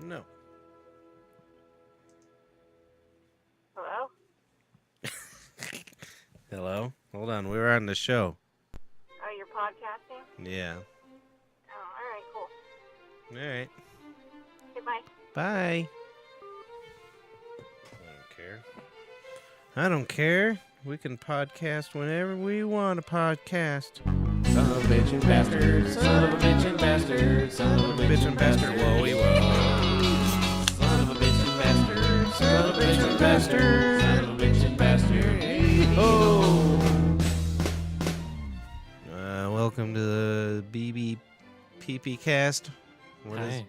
No. Hello? Hello? Hold on. We were on the show. Oh, you're podcasting? Yeah. Oh, all right, cool. All right. Okay, bye. Bye. I don't care. I don't care. We can podcast whenever we want to podcast. Son of a bitchin' bastard, son of a bitchin' bastard, son of a bitchin' bastard, whoa, whoa. Son of a bitchin' bastard, son of a bitchin' bastard, son of a bitchin' bastard, hey, oh. Welcome to the BBPP cast. What is? Hi.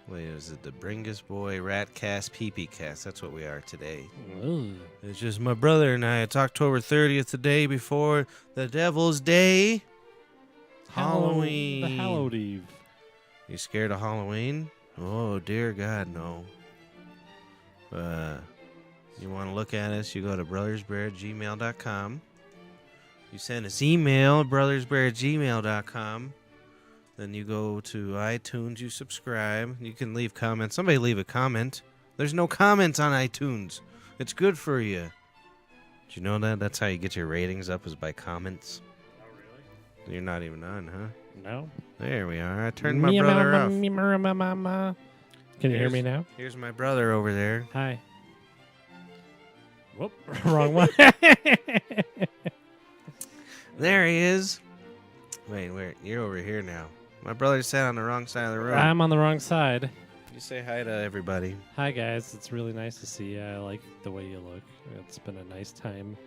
Wait, is it the Bringus Boy Rat Cast PP Cast? That's what we are today. Ooh. It's just my brother and I. It's October 30th, the day before the Devil's Day. Halloween. The Hallowed Eve. You scared of Halloween? Oh, dear God, no. You want to look at us, you go to brothersbear@gmail.com. You send us email, brothersbear@gmail.com. Then you go to iTunes, you subscribe. You can leave comments. Somebody leave a comment. There's no comments on iTunes. It's good for you. Did you know that? That's how you get your ratings up, is by comments. Oh, really? You're not even on, huh? No. There we are. I turned my brother off. Can you hear me now? Here's my brother over there. Hi. Whoop. Wrong one. There he is. Wait, you're over here now. My brother sat on the wrong side of the room. I'm on the wrong side. You say hi to everybody. Hi, guys. It's really nice to see you. I like the way you look. It's been a nice time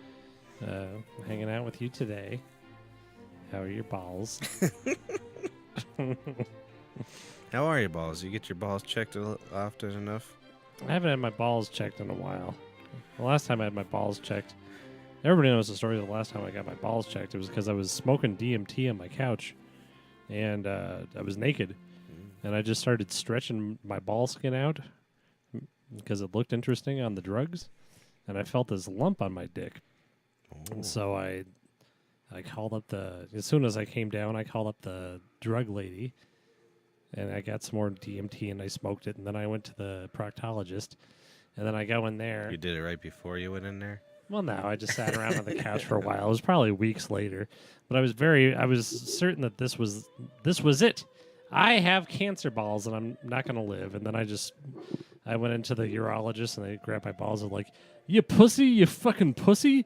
hanging out with you today. How are your balls? How are your balls? You get your balls checked often enough? I haven't had my balls checked in a while. The last time I had my balls checked, everybody knows the story of the last time I got my balls checked. It was because I was smoking DMT on my couch, and I was naked, and I just started stretching my ball skin out because it looked interesting on the drugs, and I felt this lump on my dick. And so I called up as soon as I came down, I called up the drug lady, and I got some more DMT, and I smoked it, and then I went to the proctologist, and then I go in there. You did it right before you went in there? Well, no, I just sat around on the couch for a while. It was probably weeks later, but I was certain that this was it. I have cancer balls, and I'm not going to live. And then I went into the urologist, and they grabbed my balls and like, you pussy, you fucking pussy.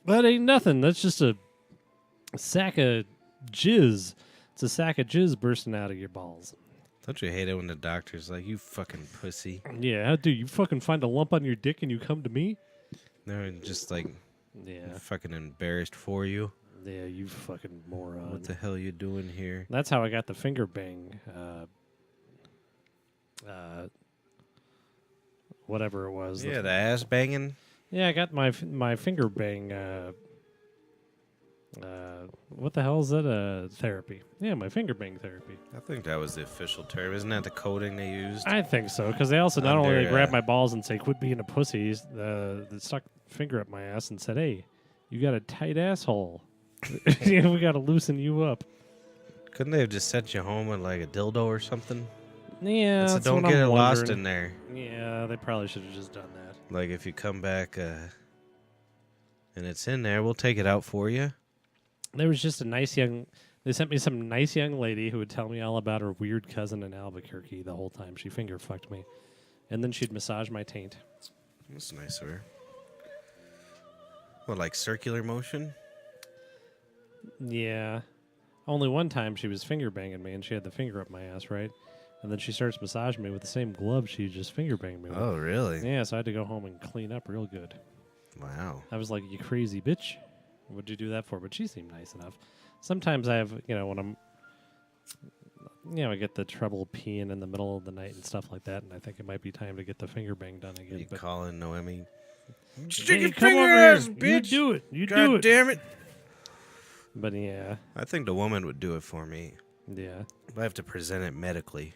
That ain't nothing. That's just a sack of jizz. It's a sack of jizz bursting out of your balls. Don't you hate it when the doctor's like, you fucking pussy? Yeah, dude, you fucking find a lump on your dick and you come to me? They're just like, Yeah. fucking embarrassed for you. Yeah, you fucking moron. What the hell you doing here? That's how I got the finger bang. Whatever it was. Yeah, the ass banging. Yeah, I got my finger bang. What the hell is that? Therapy. Yeah, my finger bang therapy. I think that was the official term. Isn't that the coding they used? I think so, because they also not Under, only they grabbed my balls and say, quit being a pussy, they stuck a finger up my ass and said, hey, you got a tight asshole. We got to loosen you up. Couldn't they have just sent you home with like a dildo or something? Yeah, So that's don't what get it I'm lost wondering. in there. Yeah, they probably should have just done that. Like if you come back and it's in there, we'll take it out for you. There was just they sent me some nice young lady who would tell me all about her weird cousin in Albuquerque the whole time. She finger fucked me. And then she'd massage my taint. That's nice of her. What, like circular motion? Yeah. Only one time she was finger banging me and she had the finger up my ass, right? And then she starts massaging me with the same glove she just finger banged me with. Oh, really? Yeah, so I had to go home and clean up real good. Wow. I was like, you crazy bitch. What'd you do that for? But she seemed nice enough. Sometimes I have, when I get the trouble peeing in the middle of the night and stuff like that, and I think it might be time to get the finger bang done again. You but calling Noemi? Stick your finger ass, bitch! You do it. You do it. Damn it! But yeah. I think the woman would do it for me. Yeah. But I have to present it medically.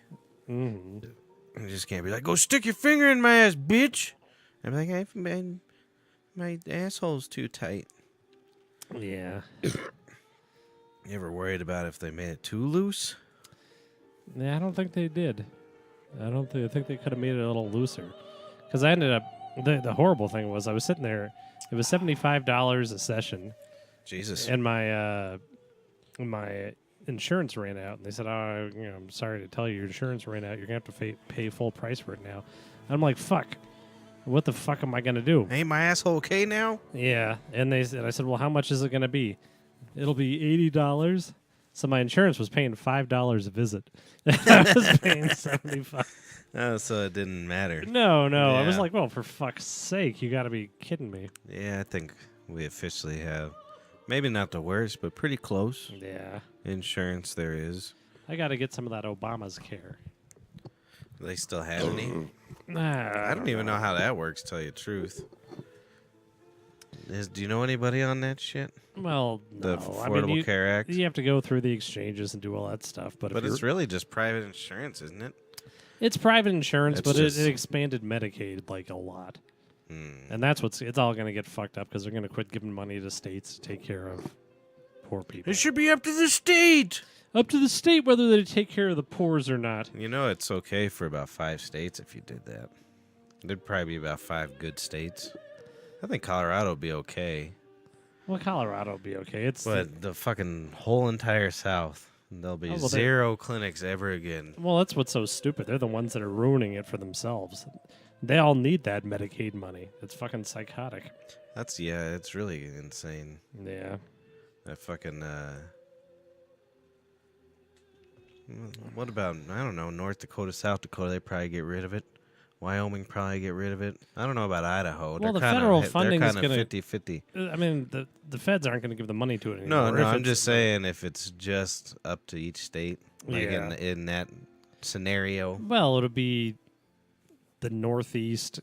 Mm-hmm. I just can't be like, go stick your finger in my ass, bitch! I'm like, my asshole's too tight. Yeah. You ever worried about if they made it too loose? Yeah, I don't think they did. I think they could have made it a little looser. Because I ended up, the horrible thing was I was sitting there, it was $75 a session. Jesus. And my insurance ran out. And they said, oh, I'm sorry to tell you, your insurance ran out. You're going to have to pay full price for it now. And I'm like, fuck. What the fuck am I going to do? Ain't my asshole okay now? Yeah. And I said, well, how much is it going to be? It'll be $80. So my insurance was paying $5 a visit. I was paying $75. Oh, so it didn't matter. No. I was Yeah. like, well, for fuck's sake, you got to be kidding me. Yeah, I think we officially have, maybe not the worst, but pretty close Yeah. insurance there is. I got to get some of that Obama's care. Do they still have any? I I don't even know how that works, to tell you the truth. Do you know anybody on that shit? Well, The no. Affordable Care Act? You have to go through the exchanges and do all that stuff. But But it's really just private insurance, isn't it? it's private insurance, It's but just- it expanded Medicaid like a lot. And that's it's all going to get fucked up because they're going to quit giving money to states to take care of poor people. It should be up to the state. Up to the state whether they take care of the poors or not. You know, it's okay for about 5 states if you did that. There'd probably be about 5 good states. I think Colorado would be okay. Well, Colorado will be okay. But the fucking whole entire South, there'll be Oh, well, 0 clinics ever again. well, that's what's so stupid. They're the ones that are ruining it for themselves. They all need that Medicaid money. It's fucking psychotic. It's really insane. Yeah. That fucking, what about, I don't know, North Dakota, South Dakota, they probably get rid of it. Wyoming probably get rid of it. I don't know about Idaho. Well, the They're federal they're funding is kind of gonna- 50-50. I mean, the feds aren't going to give the money to it anymore. No, If I'm it's- just saying if it's just up to each state, like Yeah. in that scenario. Well, it'll be the Northeast,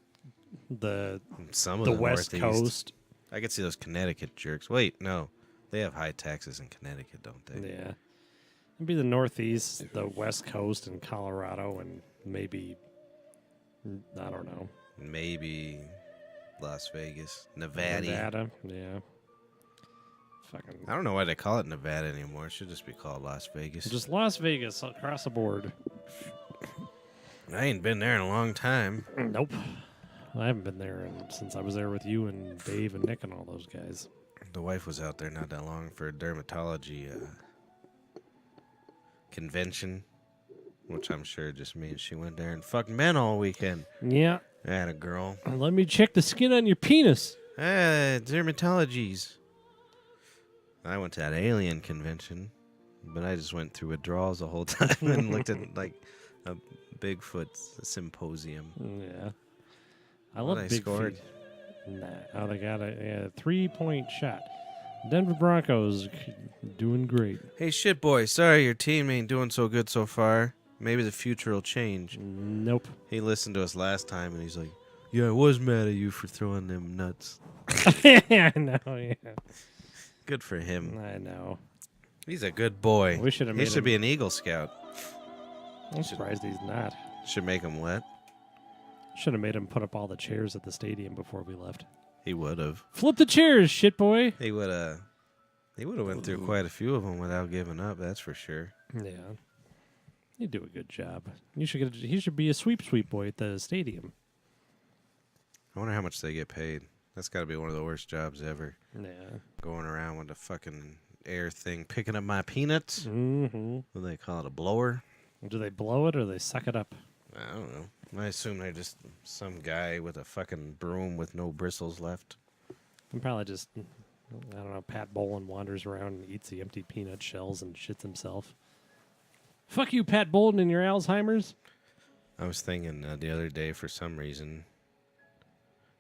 the Some of the the West Northeast. Coast. I could see those Connecticut jerks. Wait, no. They have high taxes in Connecticut, don't they? Yeah. It'd be the Northeast, the West Coast, and Colorado, and maybe, I don't know. Maybe Las Vegas. Nevada. Nevada, yeah. Fucking. I don't know why they call it Nevada anymore. It should just be called Las Vegas. Just Las Vegas across the board. I ain't been there in a long time. Nope. I haven't been there since I was there with you and Dave and Nick and all those guys. The wife was out there not that long for a dermatology convention, which I'm sure just means she went there and fucked men all weekend. Yeah. That a girl. Let me check the skin on your penis. Dermatologies. I went to that alien convention, but I just went through withdrawals the whole time and looked at like a Bigfoot symposium. Yeah. I What love I big scored? feet. Nah. Oh, they got a 3-point shot. Denver Broncos doing great. Hey, shit boy, sorry your team ain't doing so good so far. Maybe the future will change. Nope. He listened to us last time and he's like, yeah, I was mad at you for throwing them nuts. I know, yeah. Good for him. I know. He's a good boy. We should have He made should him. be an Eagle Scout. I'm surprised he's not. Should make him wet. Should have made him put up all the chairs at the stadium before we left. He would have. Flip the chairs, shit boy. He would have. He would have went through quite a few of them without giving up. That's for sure. Yeah. You do a good job. He should be a sweep boy at the stadium. I wonder how much they get paid. That's got to be one of the worst jobs ever. Yeah. Going around with a fucking air thing, picking up my peanuts. Mm-hmm. What do they call it? A blower? Do they blow it or they suck it up? I don't know. I assume they're just some guy with a fucking broom with no bristles left. And probably just, I don't know, Pat Bolin wanders around and eats the empty peanut shells and shits himself. Fuck you, Pat Bolin, and your Alzheimer's. I was thinking the other day, for some reason,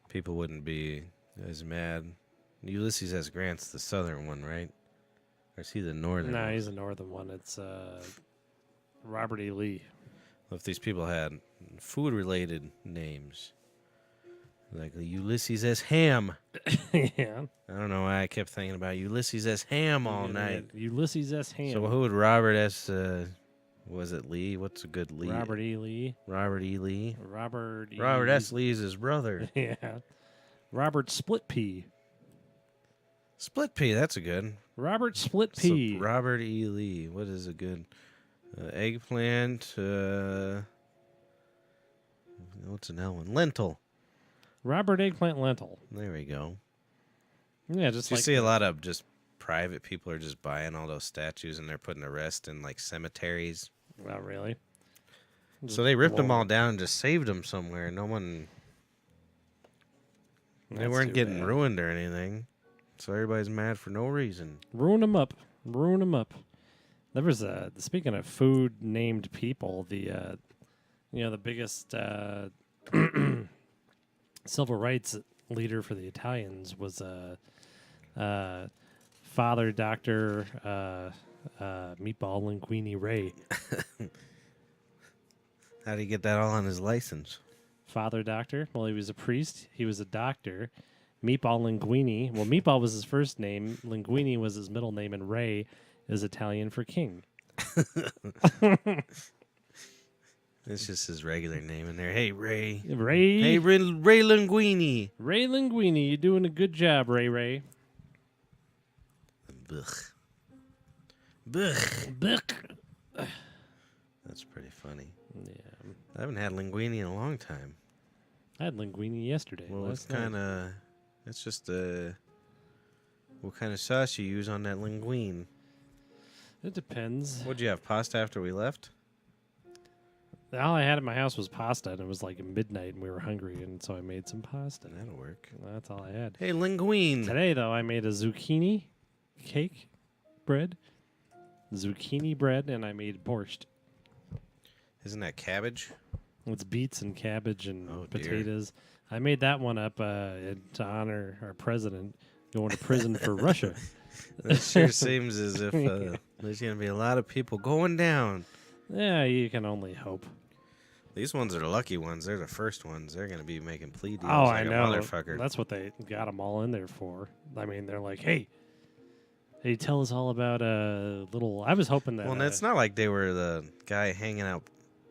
people wouldn't be as mad. Ulysses S. Grant's the southern one, right? Or is he the northern Nah, one? he's the northern one. It's Robert E. Lee. If these people had food-related names, like Ulysses S. Ham. Yeah. I don't know why I kept thinking about Ulysses S. Ham all Yeah, night. Ulysses S. Ham. So who would Robert S. Was it Lee? What's a good Lee? Robert E. Lee. Robert E. Lee. Robert E. Robert S. Lee's his brother. Yeah. Robert Split Pea. Split pea. That's a good. Robert Split So, Pea. Robert E. Lee. What is a good eggplant? What's an L one? Lentil. Robert Eggplant Lentil. There we go. Yeah, just You like see a lot of just private people are just buying all those statues and they're putting the rest in like cemeteries. Not really. So they ripped them all down and just saved them somewhere. No one. They weren't getting ruined or anything. So everybody's mad for no reason. Ruin them up. Ruin them up. There was speaking of food named people, the biggest civil rights leader for the Italians was Father Dr. Meatball Linguini Ray. How did he get that all on his license? Father Doctor? Well, he was a priest. He was a doctor. Meatball Linguini. Well, Meatball was his first name. Linguini was his middle name, and Ray is Italian for king. It's just his regular name in there. Hey, Ray. Ray. Hey, Ray Linguini. Ray Linguini. You're doing a good job, Ray. Blech. Blech. Blech. That's pretty funny. Yeah. I haven't had linguine in a long time. I had linguine yesterday. Well, what kind of... It's just what kind of sauce you use on that linguine? It depends. What'd you have, pasta after we left? All I had at my house was pasta, and it was like midnight, and we were hungry, and so I made some pasta. That'll work. That's all I had. Hey, linguine. Today, though, I made a zucchini cake bread, and I made borscht. Isn't that cabbage? It's beets and cabbage and dear. potatoes. I made that one up to honor our president going to prison for Russia. It sure seems as if there's going to be a lot of people going down. Yeah, you can only hope. These ones are the lucky ones. They're the first ones. They're going to be making plea deals Oh, like I know. a motherfucker. That's what they got them all in there for. I mean, they're like, hey, tell us all about little... I was hoping that... Well, it's not like they were the guy hanging out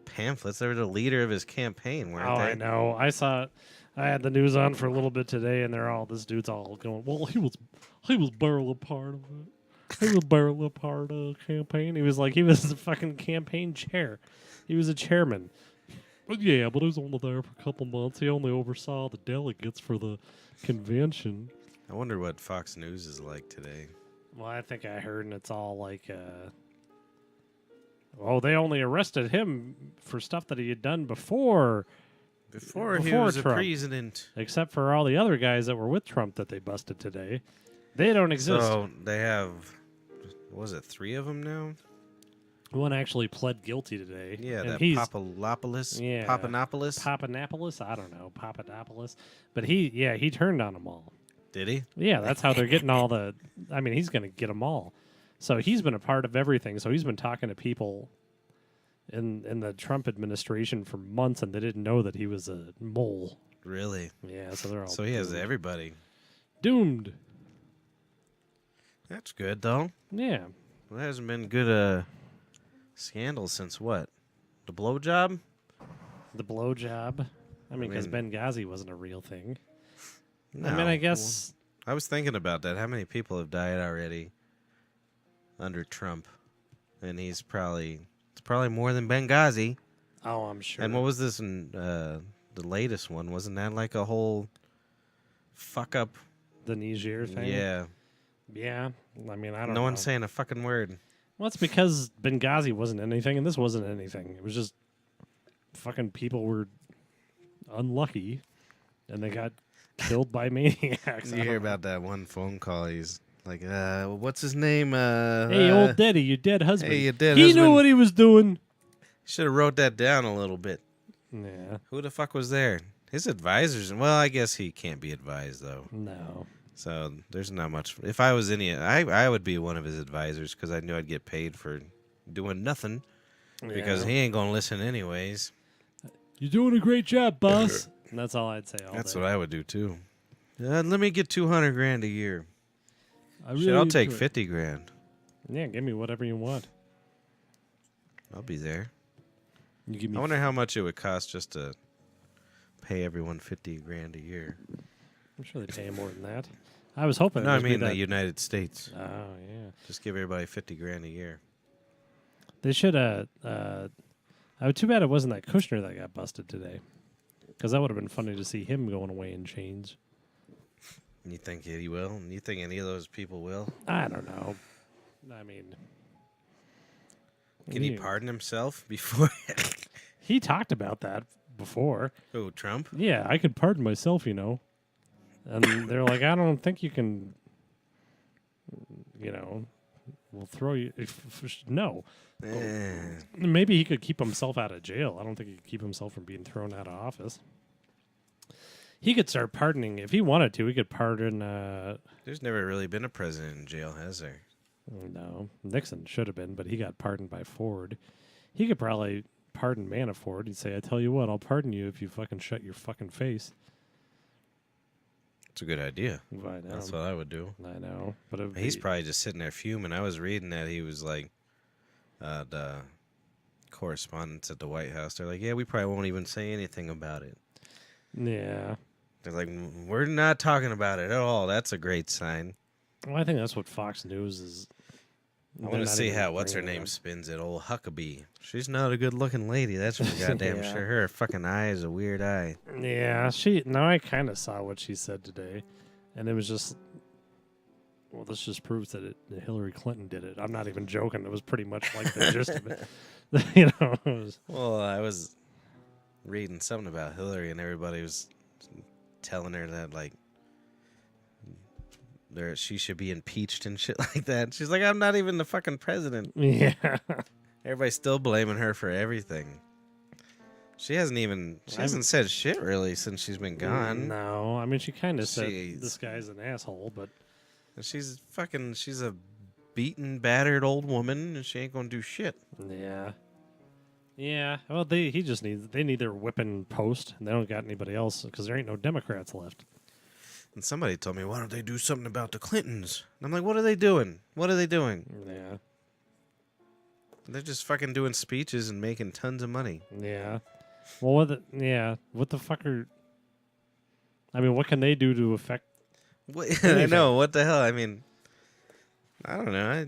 pamphlets. They were the leader of his campaign, weren't they? I know. I had the news on for a little bit today, and this dude's all going, well, he was barely a part of it. He was barely a part of the campaign. He was the fucking campaign chair. He was a chairman. But yeah, but he was only there for a couple months. He only oversaw the delegates for the convention. I wonder what Fox News is like today. Well, I think I heard, and it's all like, they only arrested him for stuff that he had done before he was Trump, a president. except for all the other guys that were with Trump that they busted today. They don't exist. So they have, what was it, 3 of them now? One actually pled guilty today. Yeah, and that he's Papadopoulos? Yeah. Papadopoulos? I don't know, Papadopoulos. But he turned on them all. Did he? Yeah, that's how they're getting all the... I mean, he's going to get them all. So he's been a part of everything. So he's been talking to people in the Trump administration for months, and they didn't know that he was a mole. Really? Yeah, so they're all So he has everybody. doomed. That's good, though. Yeah. Well, there hasn't been good scandal since what? The blowjob? The blowjob. I mean, because mean- Benghazi wasn't a real thing. No. I mean, I guess... I was thinking about that. How many people have died already under Trump? And it's probably more than Benghazi. Oh, I'm sure. And what was this in the latest one? Wasn't that like a whole fuck up? The Niger thing? Yeah. Yeah. I mean, I don't know. No one's saying a fucking word. Well, it's because Benghazi wasn't anything, and this wasn't anything. It was just fucking people were unlucky, and they got killed by maniacs. You hear about that one phone call? He's like, what's his name? Hey, old daddy, your dead husband. Hey, your dead he husband. knew what he was doing. Should have wrote that down a little bit. Yeah. Who the fuck was there? His advisors. Well, I guess he can't be advised, though. No. So there's not much. If I was I would be one of his advisors because I knew I'd get paid for doing nothing because he ain't going to listen anyways. You're doing a great job, boss. And that's all I'd say all That's day. what I would do, too. Let me get $200,000 a year. I I'll take enjoy it. $50,000. Yeah, give me whatever you want. I'll be there. You give me I wonder how much it would cost just to pay everyone $50,000 a year. I'm sure they pay more than that. I was hoping. No, it I would be mean the that. United States. Oh yeah. Just give everybody $50,000 a year. They should. Too bad it wasn't that Kushner that got busted today. Because that would have been funny to see him going away in chains. You think he will? You think any of those people will? I don't know. I mean... Can he pardon himself before? He talked about that before. Who, Trump? Yeah, I could pardon myself, And they're like, I don't think you can, we'll throw you. No. Maybe he could keep himself out of jail. I don't think he could keep himself from being thrown out of office. He could start pardoning. If he wanted to, he could pardon. There's never really been a president in jail, has there? No. Nixon should have been, but he got pardoned by Ford. He could probably pardon Manafort. He'd say, I tell you what, I'll pardon you if you fucking shut your fucking face. It's a good idea. I know. That's what I would do. I know. But he's probably just sitting there fuming. I was reading that he was like, the correspondents at the White House, they're like, yeah, we probably won't even say anything about it. Yeah. They're like, we're not talking about it at all. That's a great sign. Well, I think that's what Fox News is. I want to see how what's-her-name spins it. Old Huckabee. She's not a good-looking lady. That's for goddamn sure. Her fucking eye is a weird eye. Yeah, I kind of saw what she said today, and it was just... Well, this just proves that Hillary Clinton did it. I'm not even joking. It was pretty much like the gist of it. It was... Well, I was reading something about Hillary, and everybody was telling her that, like, she should be impeached and shit like that. She's like, I'm not even the fucking president. Yeah. Everybody's still blaming her for everything. She hasn't said shit really since she's been gone. No, I mean, she kind of said this guy's an asshole, but... She's a beaten, battered old woman, and she ain't gonna do shit. Yeah. Yeah, well, they need their whipping post, and they don't got anybody else, because there ain't no Democrats left. And somebody told me, why don't they do something about the Clintons? And I'm like, what are they doing? What are they doing? Yeah. They're just fucking doing speeches and making tons of money. Yeah. Well, what the fuck are... I mean, what can they do to affect... I know, what the hell? I mean, I don't know.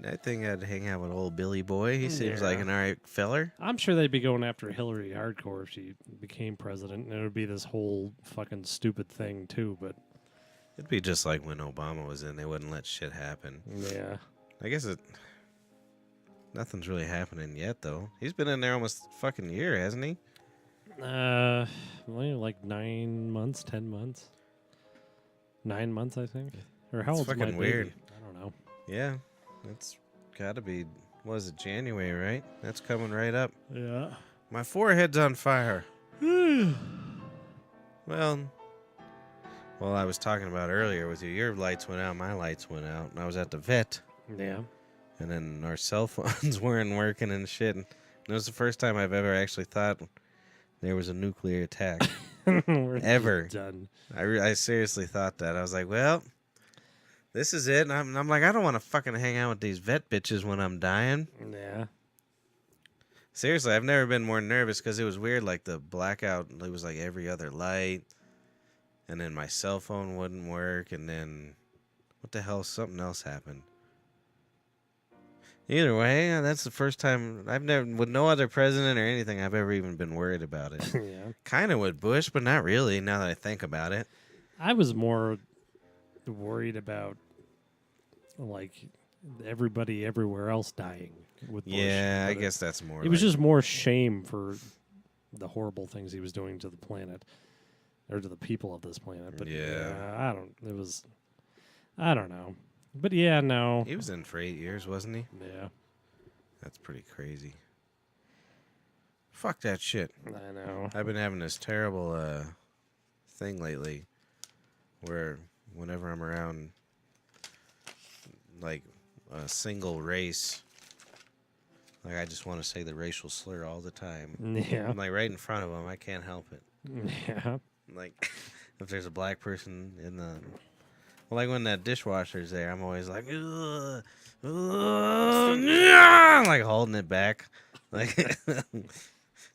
I think I'd hang out with old Billy Boy. He seems like an alright feller. I'm sure they'd be going after Hillary hardcore if she became president, and it would be this whole fucking stupid thing, too, but... It'd be just like when Obama was in. They wouldn't let shit happen. Yeah. I guess nothing's really happening yet, though. He's been in there almost a fucking year, hasn't he? Like 9 months, 10 months. 9 months, I think. Or how old's my baby? Weird. I don't know. Yeah. That's gotta be, what is it, January, right? That's coming right up. Yeah. My forehead's on fire. Well, I was talking about earlier with you. Your lights went out, my lights went out, and I was at the vet. Yeah. And then our cell phones weren't working and shit. And it was the first time I've ever actually thought there was a nuclear attack. Ever. Done. I seriously thought that. I was like, well, this is it. And I'm like, I don't want to fucking hang out with these vet bitches when I'm dying. Yeah. Seriously, I've never been more nervous because it was weird. Like the blackout, it was like every other light. And then my cell phone wouldn't work. And then, what the hell? Something else happened. Either way, that's the first time I've never, with no other president or anything, I've ever even been worried about it. Yeah. Kind of with Bush, but not really now that I think about it. I was more worried about, like, everybody everywhere else dying with Bush. Yeah, I guess that's more. It was just more shame for the horrible things he was doing to the planet. Or to the people of this planet. But yeah, I don't know. But yeah, no. He was in for 8 years, wasn't he? Yeah. That's pretty crazy. Fuck that shit. I know. I've been having this terrible thing lately where whenever I'm around like a single race, like I just want to say the racial slur all the time. Yeah. I'm like right in front of them. I can't help it. Yeah. Like, if there's a black person in the... Well, like when that dishwasher's there, I'm always like, ugh, yeah! Like holding it back. Like,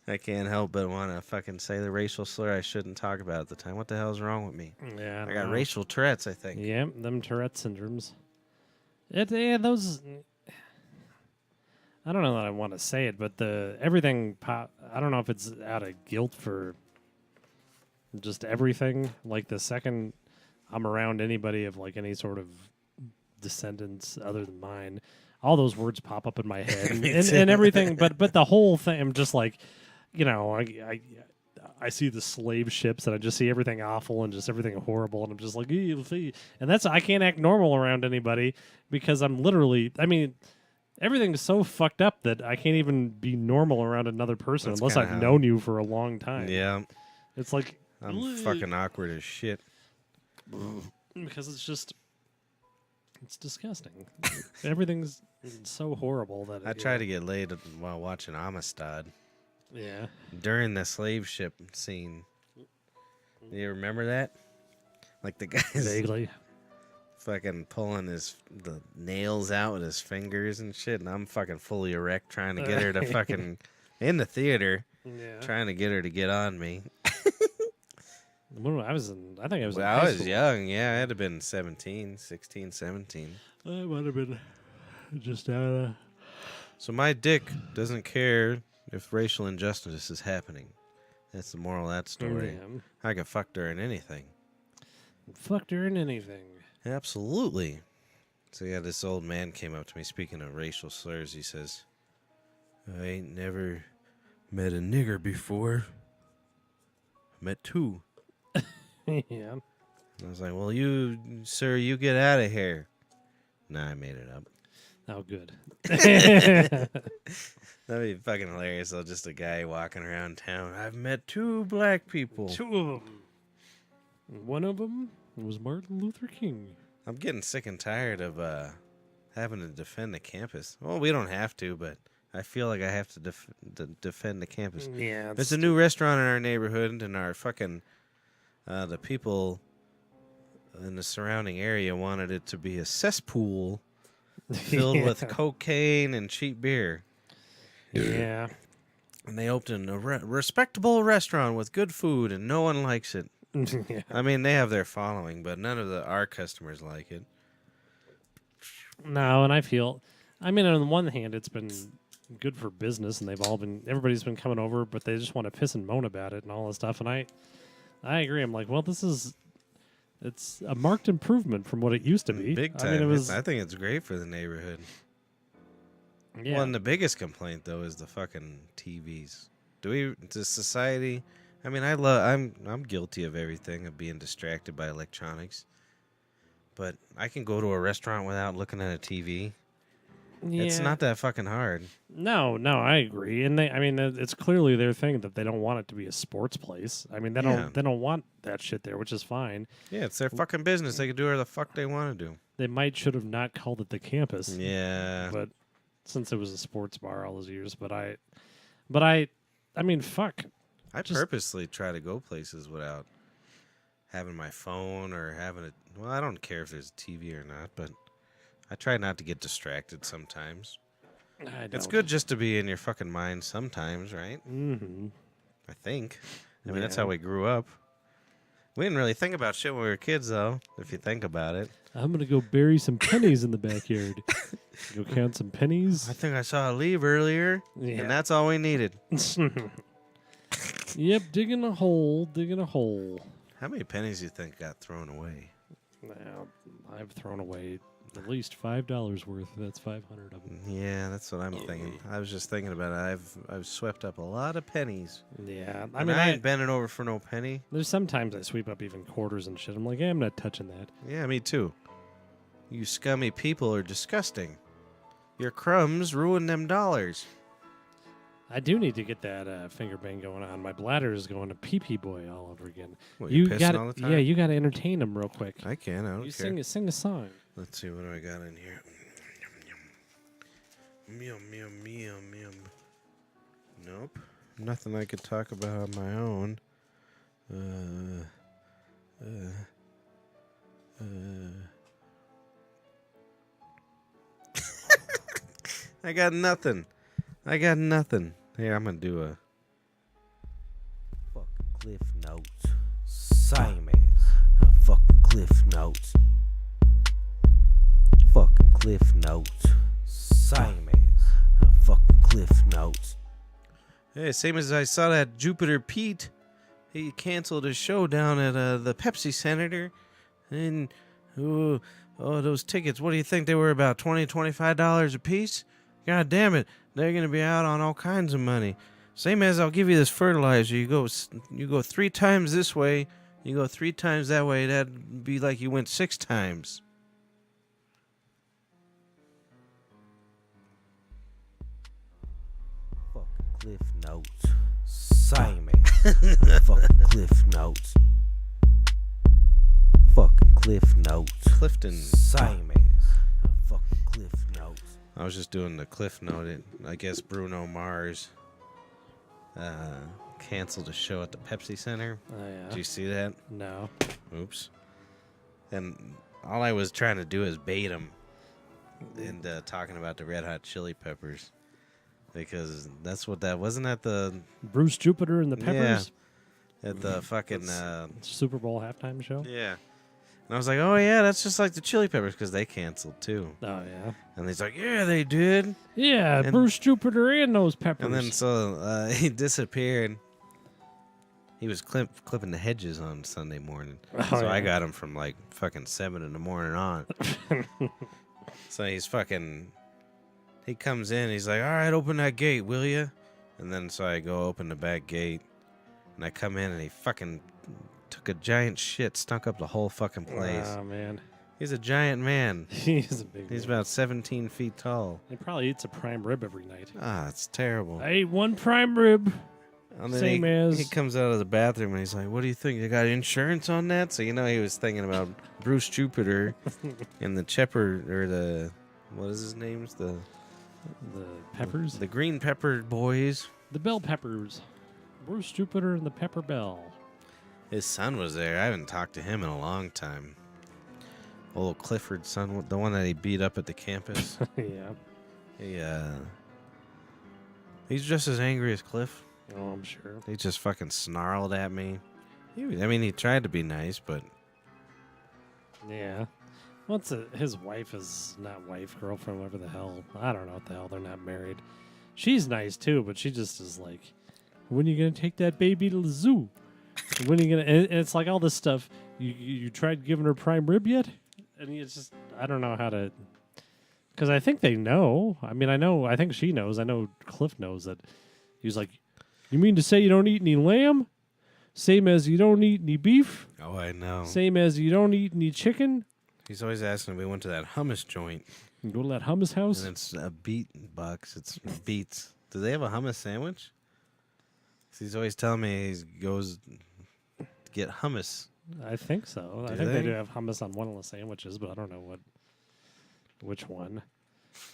I can't help but want to fucking say the racial slur I shouldn't talk about at the time. What the hell's wrong with me? Yeah. I got racial Tourette's, I think. Yeah, them Tourette syndromes. Those... I don't know that I want to say it, but everything I don't know if it's out of guilt for Just everything. Like the second I'm around anybody of like any sort of descendants other than mine, all those words pop up in my head and everything. But the whole thing, I'm just like, I see the slave ships and I just see everything awful and just everything horrible, and I'm just like, and that's, I can't act normal around anybody because I'm literally, everything's so fucked up that I can't even be normal around another person unless I've known you for a long time. Yeah. It's like, I'm fucking awkward as shit. Because it's disgusting. Everything's so horrible that I tried to get laid while watching Amistad. Yeah. During the slave ship scene. You remember that? Like the guy's vaguely fucking pulling the nails out with his fingers and shit, and I'm fucking fully erect trying to get her to fucking in the theater, trying to get her to get on me. I think I was young. Yeah, I had to have been 16, 17. I might have been just So my dick doesn't care if racial injustice is happening. That's the moral of that story. Yeah. I could fuck her in anything. Fucked her in anything. Absolutely. So yeah, this old man came up to me speaking of racial slurs. He says, I ain't never met a nigger before. I met two. Yeah. I was like, well, sir, you get out of here. Nah, I made it up. Oh, good. That'd be fucking hilarious, though. Just a guy walking around town. I've met two black people. Two of them. One of them was Martin Luther King. I'm getting sick and tired of having to defend the campus. Well, we don't have to, but I feel like I have to defend the campus. Yeah. There's a new restaurant in our neighborhood, and our fucking... the people in the surrounding area wanted it to be a cesspool filled with cocaine and cheap beer. Yeah. And they opened a respectable restaurant with good food, and no one likes it. Yeah. I mean, they have their following, but none of our customers like it. No, and I feel, on the one hand, it's been good for business, and everybody's been coming over, but they just want to piss and moan about it and all this stuff, and I agree. I'm like, well, it's a marked improvement from what it used to be. Big time. I think it's great for the neighborhood. Yeah. Well, and the biggest complaint, though, is the fucking TVs. Does society... I'm guilty of everything, of being distracted by electronics. But I can go to a restaurant without looking at a TV. Yeah. It's not that fucking hard. No, I agree. And it's clearly their thing that they don't want it to be a sports place. They don't want that shit there, which is fine. Yeah, it's their fucking business. They can do whatever the fuck they want to do. They should have not called it the campus. Yeah. But since it was a sports bar all those years, fuck. I purposely try to go places without having my phone or having it. Well, I don't care if there's a TV or not, but I try not to get distracted sometimes. It's good just to be in your fucking mind sometimes, right? Mm-hmm. I think. That's how we grew up. We didn't really think about shit when we were kids, though, if you think about it. I'm going to go bury some pennies in the backyard. Go count some pennies. I think I saw a leaf earlier, and that's all we needed. Yep, digging a hole. How many pennies do you think got thrown away? Well, I've thrown away at least $5 worth. That's 500 of them. Yeah, that's what I'm thinking. I was just thinking about it. I've swept up a lot of pennies. Yeah, I ain't bending over for no penny. There's sometimes I sweep up even quarters and shit. I'm like, I'm not touching that. Yeah, me too. You scummy people are disgusting. Your crumbs ruin them dollars. I do need to get that finger bang going on. My bladder is going to pee-pee boy all over again. What, you pissing all the time? Yeah, you got to entertain them real quick. I can. I don't care. Sing a song. Let's see, what do I got in here? Meow. Nope. Nothing I could talk about on my own. I got nothing. Here, I'm going to do a fucking Cliff Notes. Same ass. Fucking Cliff Notes. Fucking Cliff Notes. Same ass. Fucking Cliff Notes. Hey, same as I saw that Jupiter Pete. he canceled his show down at the Pepsi Center. And, oh, those tickets, what do you think they were, about $20, $25 a piece? God damn it, they're going to be out on all kinds of money. Same as I'll give you this fertilizer. You go 3 times this way, you go 3 times that way. That'd be like you went 6 times. Fucking Cliff Notes. Simon. Fucking Cliff Notes. Fucking Cliff Notes. Clifton. Simon. Fucking Cliff Notes. I was just doing the Cliff Note. I guess Bruno Mars canceled a show at the Pepsi Center. Oh, yeah. Did you see that? No. Oops. And all I was trying to do is bait him and talking about the Red Hot Chili Peppers. Because that's what that... Wasn't that the... Bruce Jupiter and the Peppers? Yeah. At the fucking... Super Bowl halftime show? Yeah. And I was like, oh, yeah, that's just like the Chili Peppers because they canceled, too. Oh, yeah. And he's like, yeah, they did. Yeah, And- Bruce Jupiter and those Peppers. And then so he disappeared. He was clipping the hedges on Sunday morning. Oh, so I yeah. got him from like fucking 7 in the morning on. So he's fucking... He comes in, he's like, all right, open that gate, will you? And then so I go open the back gate. And I come in and he fucking took a giant shit, stunk up the whole fucking place. Oh, man. He's a giant man. He's a big He's man. about 17 feet tall. He probably eats a prime rib every night. Ah, it's terrible. I ate 1 prime rib. And then Same as... he comes out of the bathroom and he's like, what do you think? You got insurance on that? So, you know, he was thinking about Bruce Jupiter and the Chepper, or the, what is his names? The Peppers? The Green Pepper Boys. The Bell Peppers. Bruce Jupiter and the Pepper Bell. His son was there. I haven't talked to him in a long time. Old Clifford's son, the one that he beat up at the campus. Yeah. He's just as angry as Cliff. Oh, I'm sure. He just fucking snarled at me. He tried to be nice, but Yeah. His wife is not wife, girlfriend, whatever the hell. I don't know what the hell. They're not married. She's nice too, but she just is like, when are you going to take that baby to the zoo? When are you going to... And it's like all this stuff. You tried giving her prime rib yet? And it's just... I don't know how to... Because I think they know. I mean, I think she knows. I know Cliff knows that. He was like, you mean to say you don't eat any lamb? Same as you don't eat any beef? oh, I know. Same as you don't eat any chicken? He's always asking if we went to that hummus joint. You go to that hummus house? And it's a beet bucks. It's beets. Do they have a hummus sandwich? 'Cause he's always telling me he goes to get hummus. I think so. I Do think they they? do have hummus on one of the sandwiches, but I don't know which one.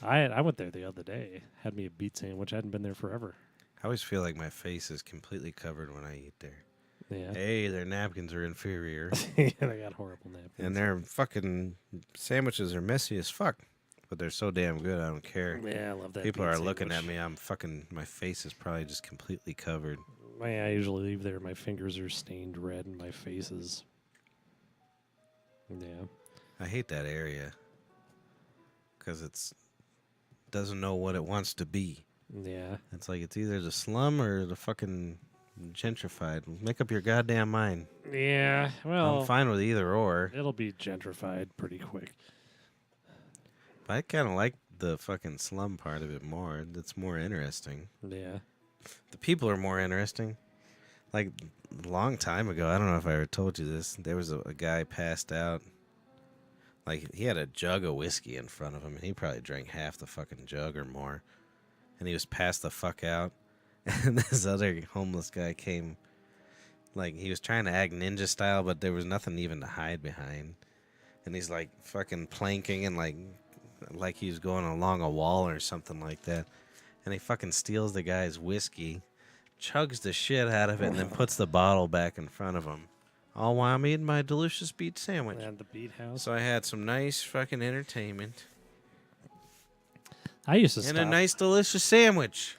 I went there the other day. Had me a beet sandwich. I hadn't been there forever. I always feel like my face is completely covered when I eat there. Yeah. Hey, their napkins are inferior. Yeah, they got horrible napkins. And their fucking sandwiches are messy as fuck. But they're so damn good, I don't care. Yeah, I love that. People beet are looking at sandwich. me. My face is probably just completely covered. I usually leave there. My fingers are stained red and my face is... Yeah. I hate that area. Because it's doesn't know what it wants to be. Yeah. It's like it's either the slum or the fucking gentrified. Make up your goddamn mind. Yeah, well... I'm fine with either or. It'll be gentrified pretty quick. But I kind of like the fucking slum part of it more. It's more interesting. Yeah. The people are more interesting. Like, a long time ago, I don't know if I ever told you this, there was a guy passed out. Like, he had a jug of whiskey in front of him, and he probably drank half the fucking jug or more. And he was passed the fuck out. And this other homeless guy came, like, he was trying to act ninja style, but there was nothing even to hide behind. And he's, like, fucking planking and, like he was going along a wall or something like that. And he fucking steals the guy's whiskey, chugs the shit out of it, and then puts the bottle back in front of him. All while I'm eating my delicious beet sandwich. And the beet house. So I had some nice fucking entertainment. I used to And stop. a nice delicious sandwich.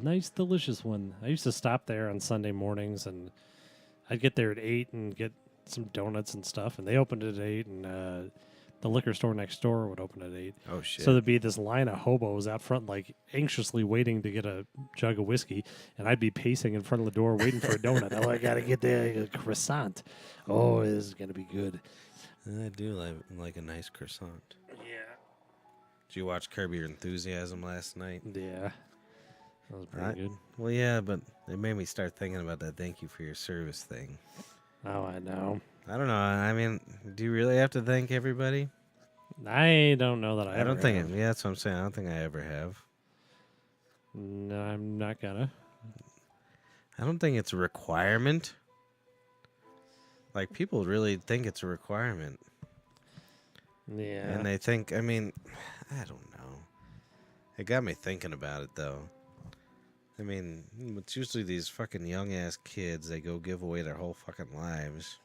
Nice, delicious one. I used to stop there on Sunday mornings, and I'd get there at 8 and get some donuts and stuff. And they opened at 8, and the liquor store next door would open at 8. Oh shit. So there'd be this line of hobos out front, like anxiously waiting to get a jug of whiskey, and I'd be pacing in front of the door waiting for a donut. Oh, I gotta get the croissant. Oh, this is gonna be good. I do like a nice croissant. Yeah. Did you watch Curb Your Enthusiasm last night? Yeah. That was pretty good. Well, yeah, but it made me start thinking about that thank you for your service thing. Oh, I know. I don't know. I mean, do you really have to thank everybody? I don't know that I don't think have. yeah, that's what I'm saying. I don't think I ever have. No, I'm not gonna. I don't think it's a requirement. Like, people really think it's a requirement. Yeah. And they think, I mean, I don't know. It got me thinking about it, though. I mean, it's usually these fucking young-ass kids. They go give away their whole fucking lives.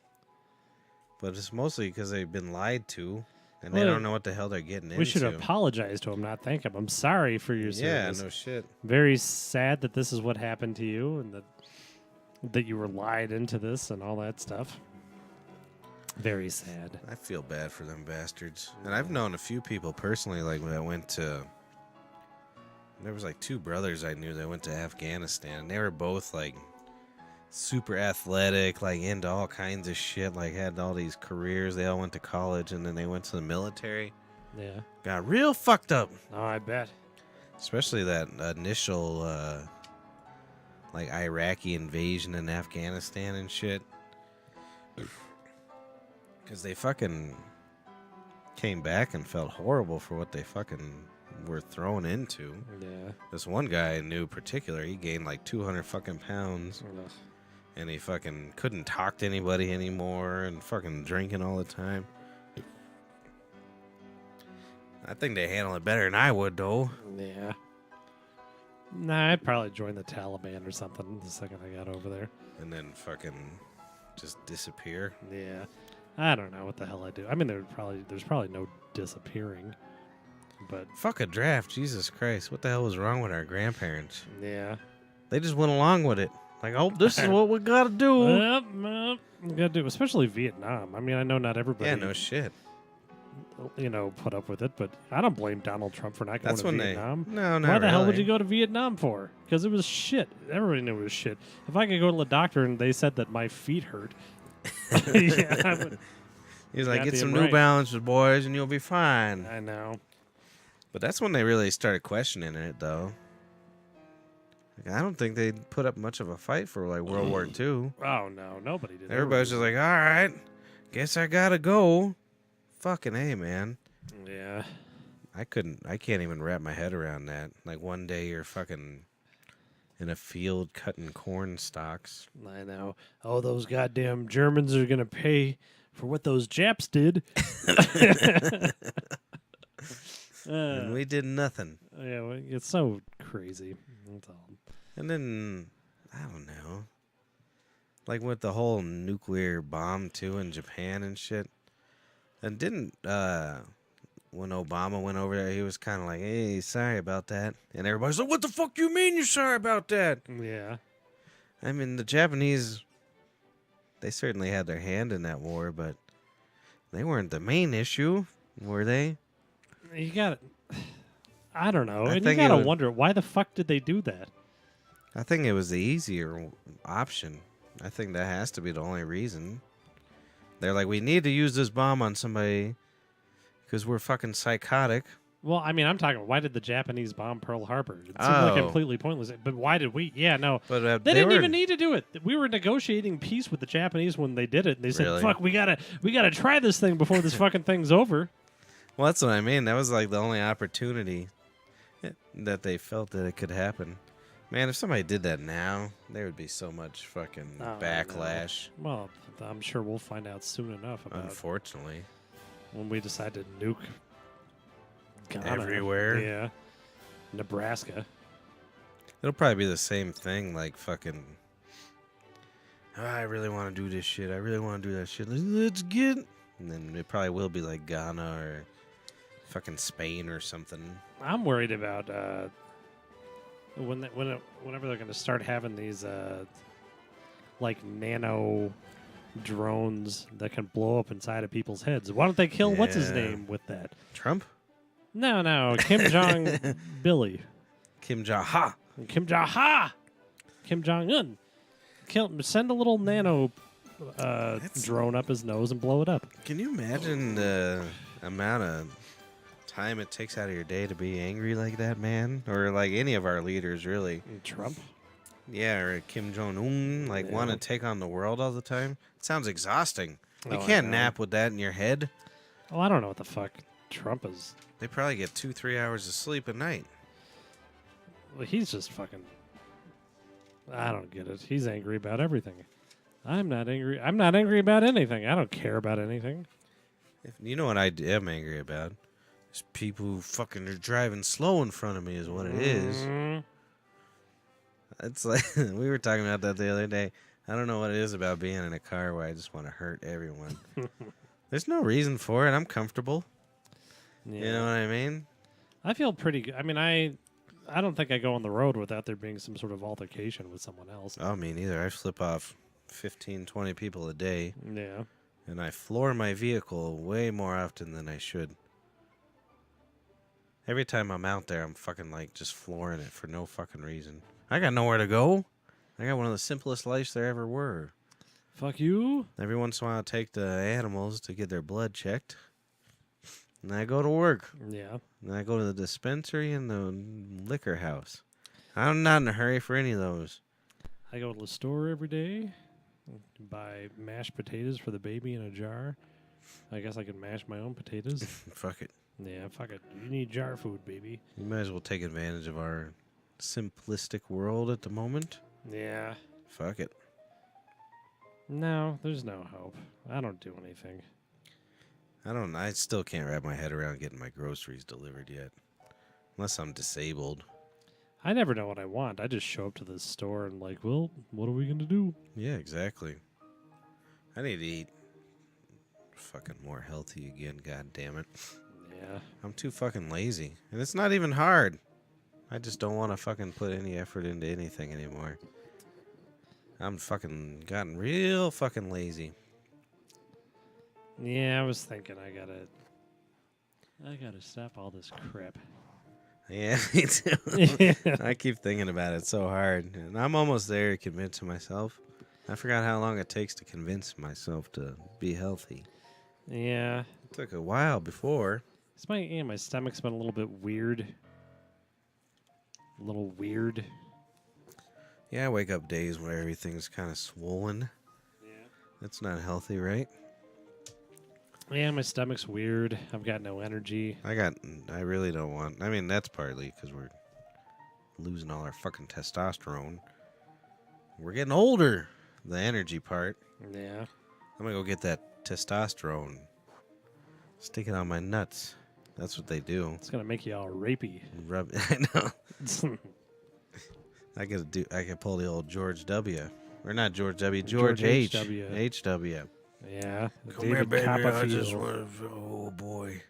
But it's mostly because they've been lied to, and they don't know what the hell they're getting into. We should apologize to him, not thank him. I'm sorry for your Yeah, service. no shit. Very sad that this is what happened to you, and that you were lied into this and all that stuff. Very sad. I feel bad for them bastards. And I've known a few people personally, like when I went to... There was like 2 brothers I knew that went to Afghanistan. They were both like super athletic, like into all kinds of shit, like had all these careers. They all went to college and then they went to the military. Yeah. Got real fucked up. Oh, I bet. Especially that initial like Iraqi invasion in Afghanistan and shit. Because they fucking came back and felt horrible for what they fucking were thrown into. Yeah. This one guy I knew in particular, he gained like 200 fucking pounds. Ugh. And he fucking couldn't talk to anybody anymore and fucking drinking all the time. I think they handle it better than I would, though. Yeah. Nah, I'd probably join the Taliban or something the second I got over there. And then fucking just disappear. Yeah. I don't know what the hell I do. I mean, there's probably no disappearing. But Fuck a draft, Jesus Christ. What the hell was wrong with our grandparents? yeah. They just went along with it. Like, oh, this is what we gotta do. Yep, gotta do, especially Vietnam. I mean, I know not everybody, Yeah, no shit. Put up with it, but I don't blame Donald Trump for not going That's to when Vietnam. No, not Why the hell would really. you go to Vietnam for? Because it was shit. Everybody knew it was shit. If I could go to the doctor and they said that my feet hurt, yeah, I would. He was like, get some Goddamn New right. Balances, boys, and you'll be fine. I know. But that's when they really started questioning it, though. Like, I don't think they put up much of a fight for like World War II. Oh no, nobody did. Everybody's just like, all right, guess I gotta go. Fucking A, man. Yeah. I can't even wrap my head around that. Like, one day you're fucking in a field cutting corn stalks. I know. Oh, those goddamn Germans are gonna pay for what those Japs did. And we did nothing. Yeah, well, it's so crazy. That's all. And then, I don't know. Like with the whole nuclear bomb, too, in Japan and shit. And didn't, when Obama went over there, he was kind of like, hey, sorry about that. And everybody's like, what the fuck you mean you're sorry about that? Yeah. I mean, the Japanese, they certainly had their hand in that war, but they weren't the main issue, were they? You got it. I don't know. I And you think gotta it was- wonder, why the fuck did they do that? I think it was the easier option. I think that has to be the only reason. They're like, we need to use this bomb on somebody because we're fucking psychotic. Well, I mean, I'm talking, why did the Japanese bomb Pearl Harbor? It seemed like Oh. completely pointless. But why did we? Yeah, no. But They didn't were, even need to do it. We were negotiating peace with the Japanese when they did it. And they said, Really? fuck, we gotta try this thing before this fucking thing's over. Well, that's what I mean. That was like the only opportunity that they felt that it could happen. Man, if somebody did that now, there would be so much fucking Oh, backlash. Well, I'm sure we'll find out soon enough about Unfortunately. when we decide to nuke Ghana. Everywhere. Yeah. Nebraska. It'll probably be the same thing, like fucking, "Oh, I really want to do this shit. I really want to do that shit. Let's get." And then it probably will be like Ghana or fucking Spain or something. I'm worried about whenever they're going to start having these like nano drones that can blow up inside of people's heads. Why don't they kill what's his Yeah. name with that? Trump? No, Kim Jong Billy, Kim Jong Ha. Kim Jong Ha, Kim Jong Un. Send a little nano drone up his nose and blow it up. Can you imagine the amount of time it takes out of your day to be angry like that, man? Or like any of our leaders, really. Trump. Yeah, or Kim Jong Un, like Yeah. want to take on the world all the time. It sounds exhausting. You Oh, I can't know. nap with that in your head. Oh, I don't know what the fuck Trump is. They probably get 2-3 hours of sleep a night. Well, he's just fucking. I don't get it. He's angry about everything. I'm not angry. I'm not angry about anything. I don't care about anything. You know what I am angry about? Is people who fucking are driving slow in front of me is what it is. Mm. It's like we were talking about that the other day. I don't know what it is about being in a car where I just want to hurt everyone. There's no reason for it. I'm comfortable. Yeah. You know what I mean? I feel pretty good. I mean, I don't think I go on the road without there being some sort of altercation with someone else. Oh, me neither. I flip off 15, 20 people a day, Yeah. and I floor my vehicle way more often than I should. Every time I'm out there, I'm fucking like just flooring it for no fucking reason. I got nowhere to go. I got one of the simplest lives there ever were. Fuck you. Every once in a while, I take the animals to get their blood checked. And I go to work. Yeah. And I go to the dispensary and the liquor house. I'm not in a hurry for any of those. I go to the store every day, buy mashed potatoes for the baby in a jar. I guess I can mash my own potatoes. Fuck it. Yeah, fuck it. You need jar food, baby. You might as well take advantage of our simplistic world at the moment. Yeah. Fuck it. No, there's no hope. I don't do anything. I still can't wrap my head around getting my groceries delivered yet. Unless I'm disabled. I never know what I want. I just show up to the store and like, well, what are we going to do? Yeah, exactly. I need to eat fucking more healthy again, god damn it. Yeah. I'm too fucking lazy. And it's not even hard. I just don't want to fucking put any effort into anything anymore. I'm fucking gotten real fucking lazy. Yeah, I was thinking I gotta stop all this crap. Yeah, me too. Yeah. I keep thinking about it so hard. And I'm almost there convincing myself. I forgot how long it takes to convince myself to be healthy. Yeah. It took a while before. My stomach's been a little bit weird. A little weird. Yeah, I wake up days where everything's kind of swollen. Yeah. That's not healthy, right? Yeah, my stomach's weird. I've got no energy. I really don't want. I mean, that's partly because we're losing all our fucking testosterone. We're getting older. The energy part. Yeah. I'm gonna go get that testosterone. Stick it on my nuts. That's what they do. It's gonna make you all rapey. Rub. I know. I could pull the old George W. Or not George W. George H. H.W.. H.W. Yeah. Come here, baby. I just Copperfield. want to. Oh boy.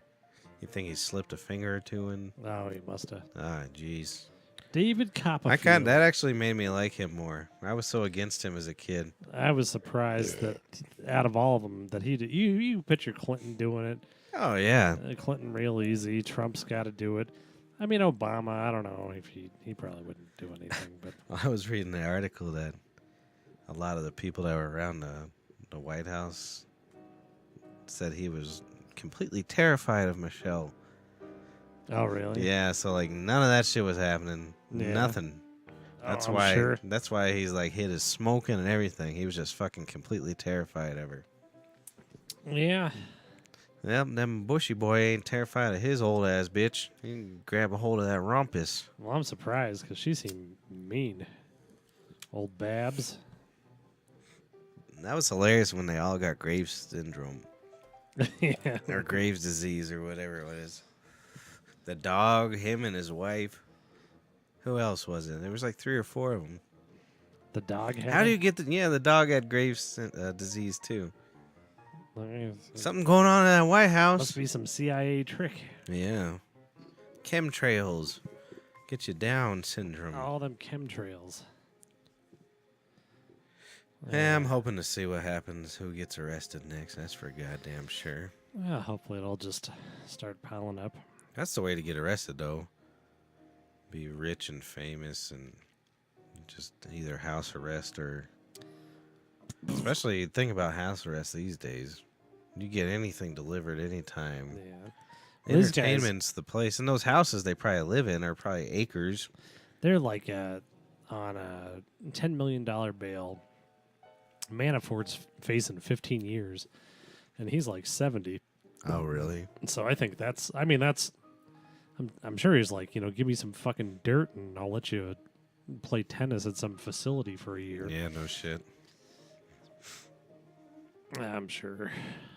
You think he slipped a finger or two in? Oh, he must have. Ah, jeez. David Copperfield. That actually made me like him more. I was so against him as a kid. I was surprised that out of all of them, that he did. You picture Clinton doing it. Oh yeah. Clinton real easy. Trump's got to do it. I mean, Obama, I don't know if he probably wouldn't do anything, but I was reading the article that a lot of the people that were around the White House said he was completely terrified of Michelle. oh really? Yeah, so like none of that shit was happening. Yeah. Nothing. Oh, That's I'm why. sure. That's why he's like hit his smoking and everything. He was just fucking completely terrified of her. Yeah. Yep, them bushy boy ain't terrified of his old ass bitch. He can grab a hold of that rumpus. Well, I'm surprised because she seemed mean. Old Babs. That was hilarious when they all got Graves syndrome Yeah. or Graves disease or whatever it was. The dog, him and his wife. Who else was it? There was like 3 or 4 of them. The dog had How do it? you get the dog had Graves disease too. Let me- Something going on in that White House. Must be some CIA trick. Yeah. Chemtrails. Get you down syndrome. All them chemtrails. Yeah, I'm hoping to see what happens. Who gets arrested next? That's for goddamn sure. Well, hopefully it'll just start piling up. That's the way to get arrested, though. Be rich and famous and just either house arrest or... Especially, think about house arrest these days. You get anything delivered anytime. Yeah. These guys- Entertainment's the place. And those houses they probably live in are probably acres. They're like on a $10 million bail. Manafort's facing 15 years, and he's like 70. Oh, really? So I think I'm sure he's like, give me some fucking dirt and I'll let you play tennis at some facility for a year. Yeah, no shit. I'm sure.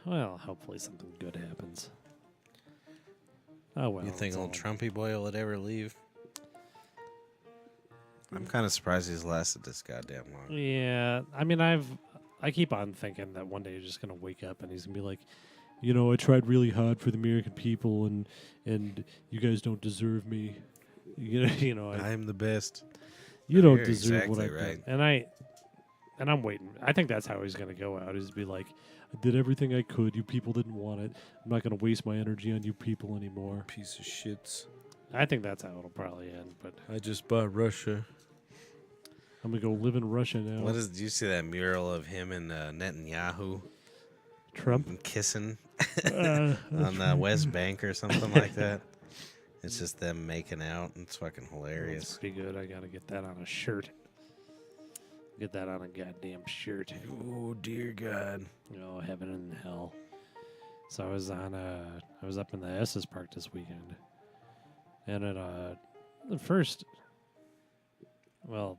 Well, hopefully something good happens. Oh, well. You think it's old all- Trumpy boy will ever leave? I'm kind of surprised he's lasted this goddamn long. Yeah, I mean, I keep on thinking that one day he's just gonna wake up and he's gonna be like, I tried really hard for the American people, and you guys don't deserve me. I'm the best. You don't You're deserve what exactly I've right. done. And I'm waiting. I think that's how he's gonna go out. Is be like, I did everything I could. You people didn't want it. I'm not gonna waste my energy on you people anymore. Piece of shits. I think that's how it'll probably end. But I just bought Russia. I'm gonna go live in Russia now. Did you see that mural of him and Netanyahu Trump? kissing Uh, on the West Bank or something like that? It's just them making out. It's fucking hilarious. Must be good. I gotta get that on a shirt. Get that on a goddamn shirt. Oh dear God. Oh, heaven and hell. So I was up in the Estes Park this weekend, and at first, well,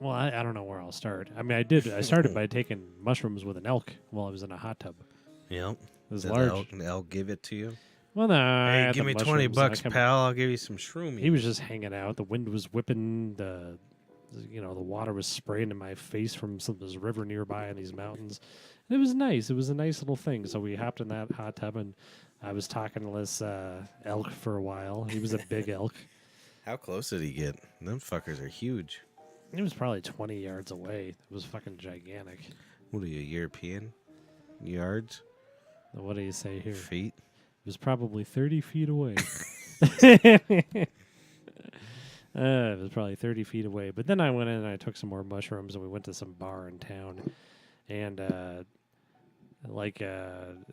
I don't know where I'll start. I mean, I started by taking mushrooms with an elk while I was in a hot tub. Yep. It was Did large. the elk give it to you? Well, no. I Hey, had give the me $20, mushrooms, and I come- pal. I'll give you some shroomies. He was just hanging out. The wind was whipping. The water was spraying in my face from this river nearby in these mountains. And it was nice. It was a nice little thing. So we hopped in that hot tub, and I was talking to this elk for a while. He was a big elk. How close did he get? Them fuckers are huge. He was probably 20 yards away. It was fucking gigantic. What are you, European? Yards? What do you say here? Feet? It was probably 30 feet away. It was probably 30 feet away. But then I went in and I took some more mushrooms, and we went to some bar in town. And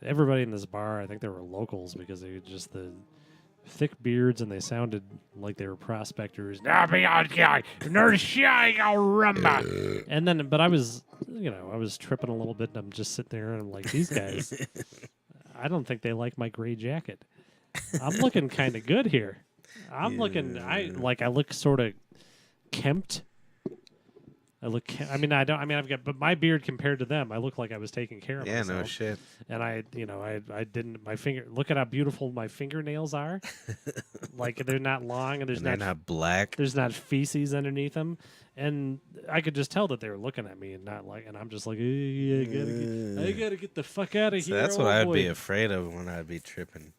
everybody in this bar, I think they were locals because they were just the thick beards, and they sounded like they were prospectors. And then, but I was tripping a little bit, and I'm just sitting there, and I'm like, these guys, I don't think they like my gray jacket. I'm looking kind of good here. I look sort of kempt. I've got, but my beard compared to them, I look like I was taking care of Yeah, myself. no shit. And I didn't, look at how beautiful my fingernails are. Like, they're not long, and there's And they're not black. there's not feces underneath them. And I could just tell that they were looking at me and not like, and I'm just like, I gotta get the fuck out of So here. that's what oh I'd boy. be afraid of when I'd be tripping.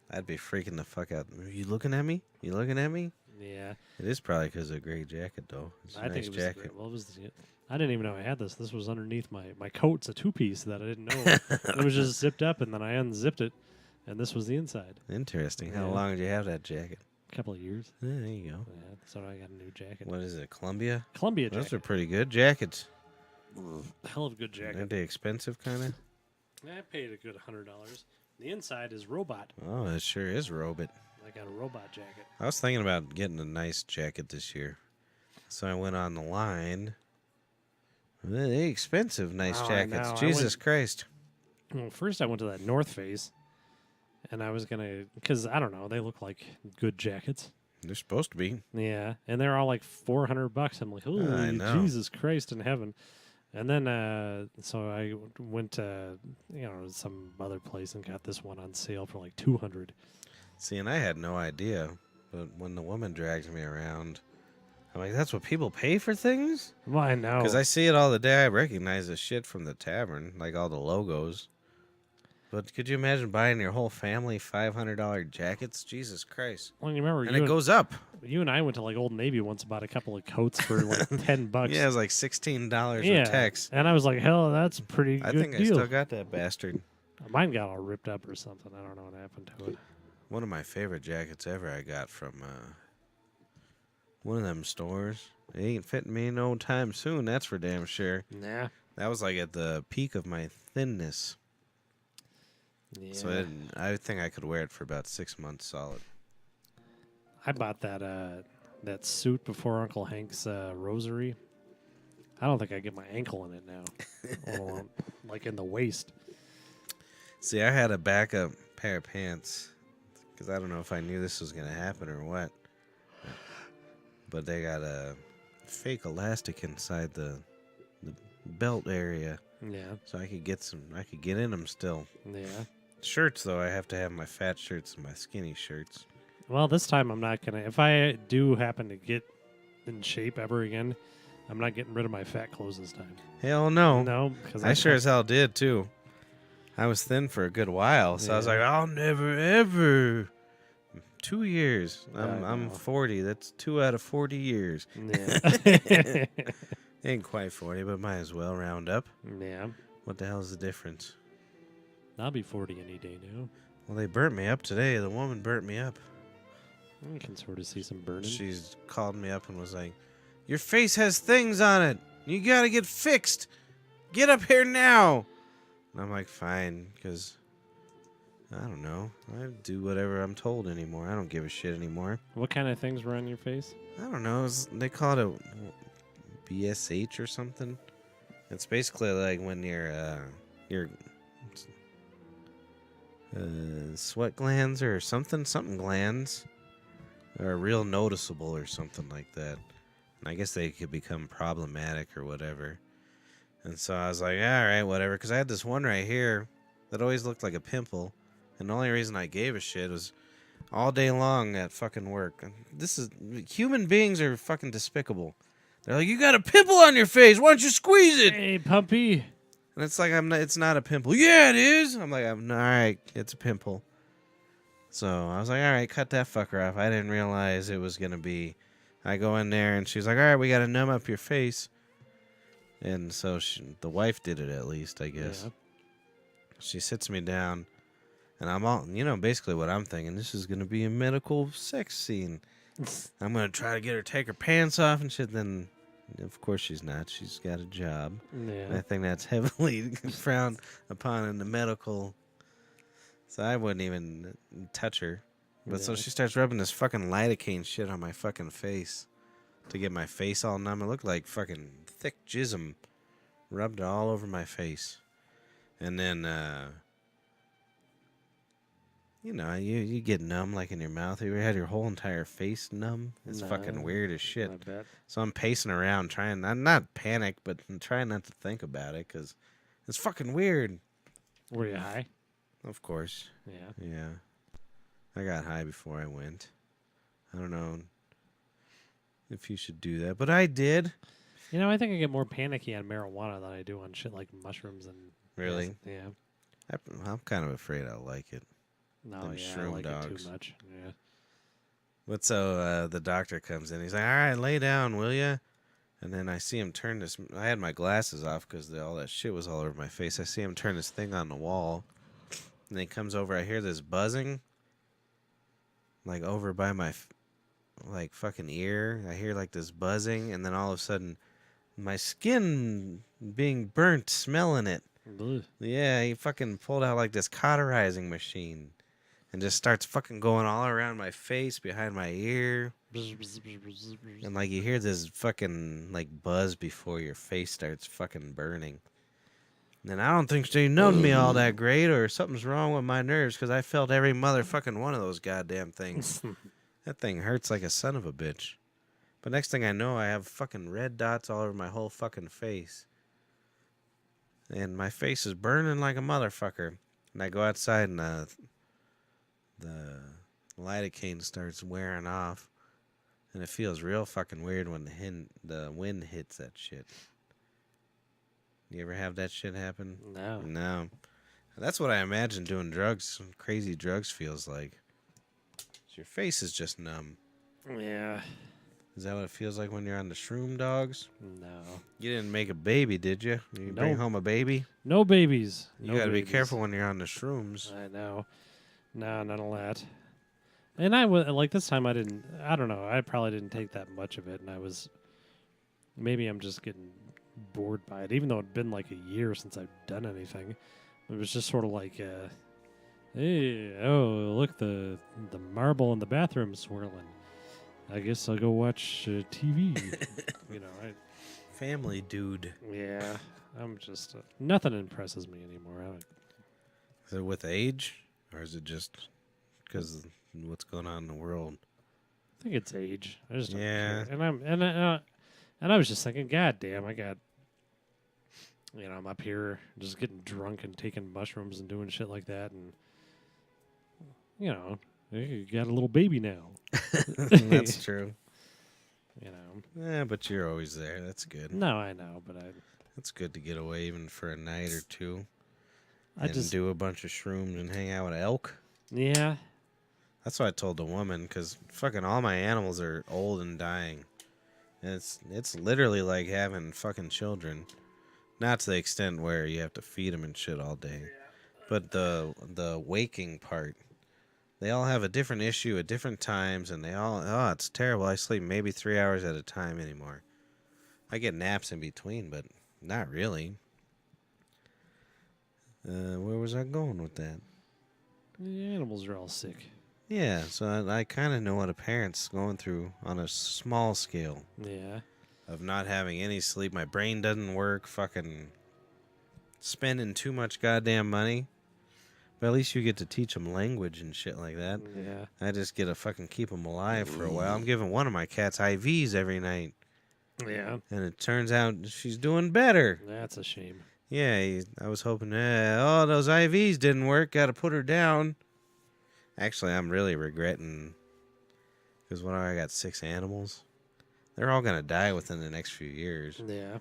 I'd be freaking the fuck out. Are you looking at me? You looking at me? Yeah. It is probably because of a gray jacket, though. It's a I nice think it was jacket. I didn't even know I had this. This was underneath my coat. It's a two-piece that I didn't know. It was just zipped up, and then I unzipped it, and this was the inside. Interesting. How Yeah. long did you have that jacket? A couple of years. Yeah, there you go. Yeah, so I got a new jacket. What is it, Columbia? Columbia Those jacket. are pretty good jackets. Hell of a good jacket. Aren't they expensive, kind of? I paid a good $100. The inside is robot. Oh, it sure is robot. I got a robot jacket. I was thinking about getting a nice jacket this year. So I went on the line. They're expensive, nice Oh, I jackets. know. I Jesus Christ. Well, first I went to that North Face, and I was gonna, because I don't know, they look like good jackets. They're supposed to be. Yeah, and they're all like $400. I'm like, I holy know. Jesus Christ in heaven. And then, so I went to, some other place and got this one on sale for like $200. See, and I had no idea. But when the woman drags me around, I'm like, that's what people pay for things? Well, I know. Because I see it all the day. I recognize the shit from the tavern, like all the logos. But could you imagine buying your whole family $500 jackets? Jesus Christ. Well, you remember, And it goes up. you and I went to like Old Navy once, bought a couple of coats for like $10. Yeah, it was like $16 Yeah. with tax. And I was like, hell, that's a pretty I good think I deal. still got that bastard. Mine got all ripped up or something. I don't know what happened to it. One of my favorite jackets ever I got from one of them stores. It ain't fitting me no time soon, that's for damn sure. Nah. That was like at the peak of my thinness. Yeah. So I think I could wear it for about 6 months solid. I bought that suit before Uncle Hank's rosary. I don't think I get my ankle in it now. Let alone, like in the waist. See, I had a backup pair of pants because I don't know if I knew this was going to happen or what. But they got a fake elastic inside the belt area, Yeah. so I could get in them still. Yeah. Shirts, though, I have to have my fat shirts and my skinny shirts. Well, this time I'm not going to. If I do happen to get in shape ever again, I'm not getting rid of my fat clothes this time. Hell no. No, because I sure as hell did, too. I was thin for a good while, so I was like, I'll never, ever. 2 years. I'm 40. That's 2 out of 40 years. Yeah. Ain't quite 40, but might as well round up. Yeah. What the hell is the difference? I'll be 40 any day now. Well, they burnt me up today. The woman burnt me up. You can sort of see some burning. She's called me up and was like, your face has things on it. You gotta get fixed. Get up here now. And I'm like, fine, because I don't know. I do whatever I'm told anymore. I don't give a shit anymore. What kind of things were on your face? I don't know. They call it a BSH or something. It's basically like when your sweat glands or something glands are real noticeable or something like that. And I guess they could become problematic or whatever. And so I was like, all right, whatever. Because I had this one right here that always looked like a pimple. And the only reason I gave a shit was all day long at fucking work. Human beings are fucking despicable. They're like, you got a pimple on your face. Why don't you squeeze it? Hey, puppy. And it's like, it's not a pimple. Yeah, it is. I'm like, all right, it's a pimple. So I was like, all right, cut that fucker off. I didn't realize it was going to be. I go in there and she's like, all right, we got to numb up your face. And so the wife did it at least, I guess. Yeah. She sits me down and I'm all, basically what I'm thinking. This is going to be a medical sex scene. I'm going to try to get her to take her pants off and shit. Then, of course, she's not. She's got a job. Yeah. And I think that's heavily frowned upon in the medical. So I wouldn't even touch her. But so she starts rubbing this fucking lidocaine shit on my fucking face to get my face all numb. It looked like fucking thick jism rubbed all over my face. And then, you get numb like in your mouth. You ever had your whole entire face numb? It's fucking weird as shit. I bet. So I'm pacing around trying, I'm not panic, but I'm trying not to think about it because it's fucking weird. Were you high? Of course. Yeah. Yeah. I got high before I went. I don't know if you should do that, but I did. I think I get more panicky on marijuana than I do on shit like mushrooms and. Really? Yeah. I'm kind of afraid I'll like it. No, Them I shroom like dogs. it too much. Yeah. But so the doctor comes in. He's like, all right, lay down, will you? And then I see him turn this. I had my glasses off because all that shit was all over my face. I see him turn this thing on the wall. And then he comes over. I hear this buzzing. Like over by my fucking ear. I hear like this buzzing. And then all of a sudden, my skin being burnt, smelling it. Ugh. Yeah, he fucking pulled out like this cauterizing machine. And just starts fucking going all around my face, behind my ear. And like you hear this fucking like buzz before your face starts fucking burning. And I don't think they known me all that great or something's wrong with my nerves because I felt every motherfucking one of those goddamn things. That thing hurts like a son of a bitch. But next thing I know, I have fucking red dots all over my whole fucking face. And my face is burning like a motherfucker. And I go outside and the lidocaine starts wearing off. And it feels real fucking weird when the wind hits that shit. You ever have that shit happen? No. No. That's what I imagine doing drugs, crazy drugs feels like. Your face is just numb. Yeah. Is that what it feels like when you're on the shroom dogs? No. You didn't make a baby, did you? You bring No. home a baby? No babies. You gotta be careful when you're on the shrooms. I know. No, none of that. And I was like this time. I don't know. I probably didn't take that much of it, and I was. Maybe I'm just getting bored by it, even though it'd been like a year since I've done anything. It was just sort of like, hey, oh, look, the marble in the bathroom swirling. I guess I'll go watch TV. You know, Family dude. yeah, I'm just nothing impresses me anymore. Is it with age? Or is it just because of what's going on in the world? I think it's age. I just don't Yeah. care. And I was just thinking, God damn, I'm up here just getting drunk and taking mushrooms and doing shit like that, and you got a little baby now. That's true. Yeah, but you're always there. That's good. No, I know, but It's good to get away even for a night or two. I And just do a bunch of shrooms and hang out with elk. yeah. That's what I told the woman, because fucking all my animals are old and dying. And it's literally like having fucking children. Not to the extent where you have to feed them and shit all day. But the waking part, they all have a different issue at different times, and it's terrible. I sleep maybe 3 hours at a time anymore. I get naps in between, but not really. Where was I going with that? The animals are all sick. Yeah, so I kind of know what a parent's going through on a small scale Yeah. of not having any sleep. My brain doesn't work, fucking spending too much goddamn money. But at least you get to teach them language and shit like that. Yeah. I just get to fucking keep them alive for a while. I'm giving one of my cats IVs every night. Yeah. And it turns out she's doing better. That's a shame. Yeah, I was hoping, those IVs didn't work. Got to put her down. Actually, I'm really regretting, because I got 6 animals. They're all going to die within the next few years. Yeah.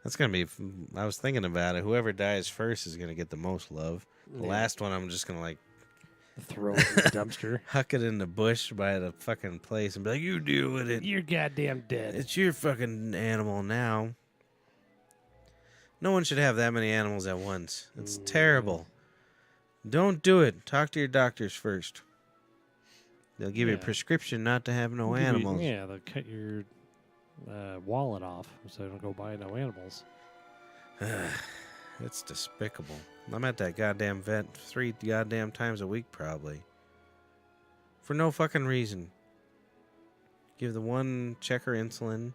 That's going to be, I was thinking about it. Whoever dies first is going to get the most love. The last one, I'm just going to like throw it in the dumpster. huck it in the bush by the fucking place and be like, you deal with it. You're goddamn dead. It's your fucking animal now. No one should have that many animals at once. It's terrible. Don't do it. Talk to your doctors first. They'll give you a prescription not to have no animals. They'll cut your wallet off so you don't go buy no animals. It's despicable. I'm at that goddamn vet 3 goddamn times a week probably. For no fucking reason. Give the one checker insulin,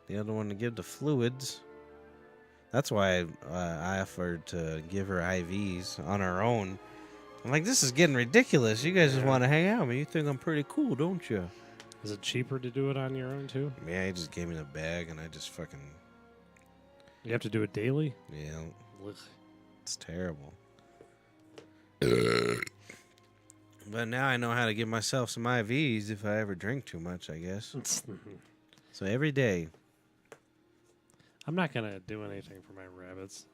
the other one to give the fluids. That's why I offered to give her IVs on her own. I'm like, this is getting ridiculous. You guys just want to hang out. I mean, you think I'm pretty cool, don't you? Is it cheaper to do it on your own, too? Yeah, he just gave me the bag, and I just fucking... You have to do it daily? Yeah, Ugh. it's terrible. But now I know how to give myself some IVs if I ever drink too much, I guess. So every day. I'm not going to do anything for my rabbits.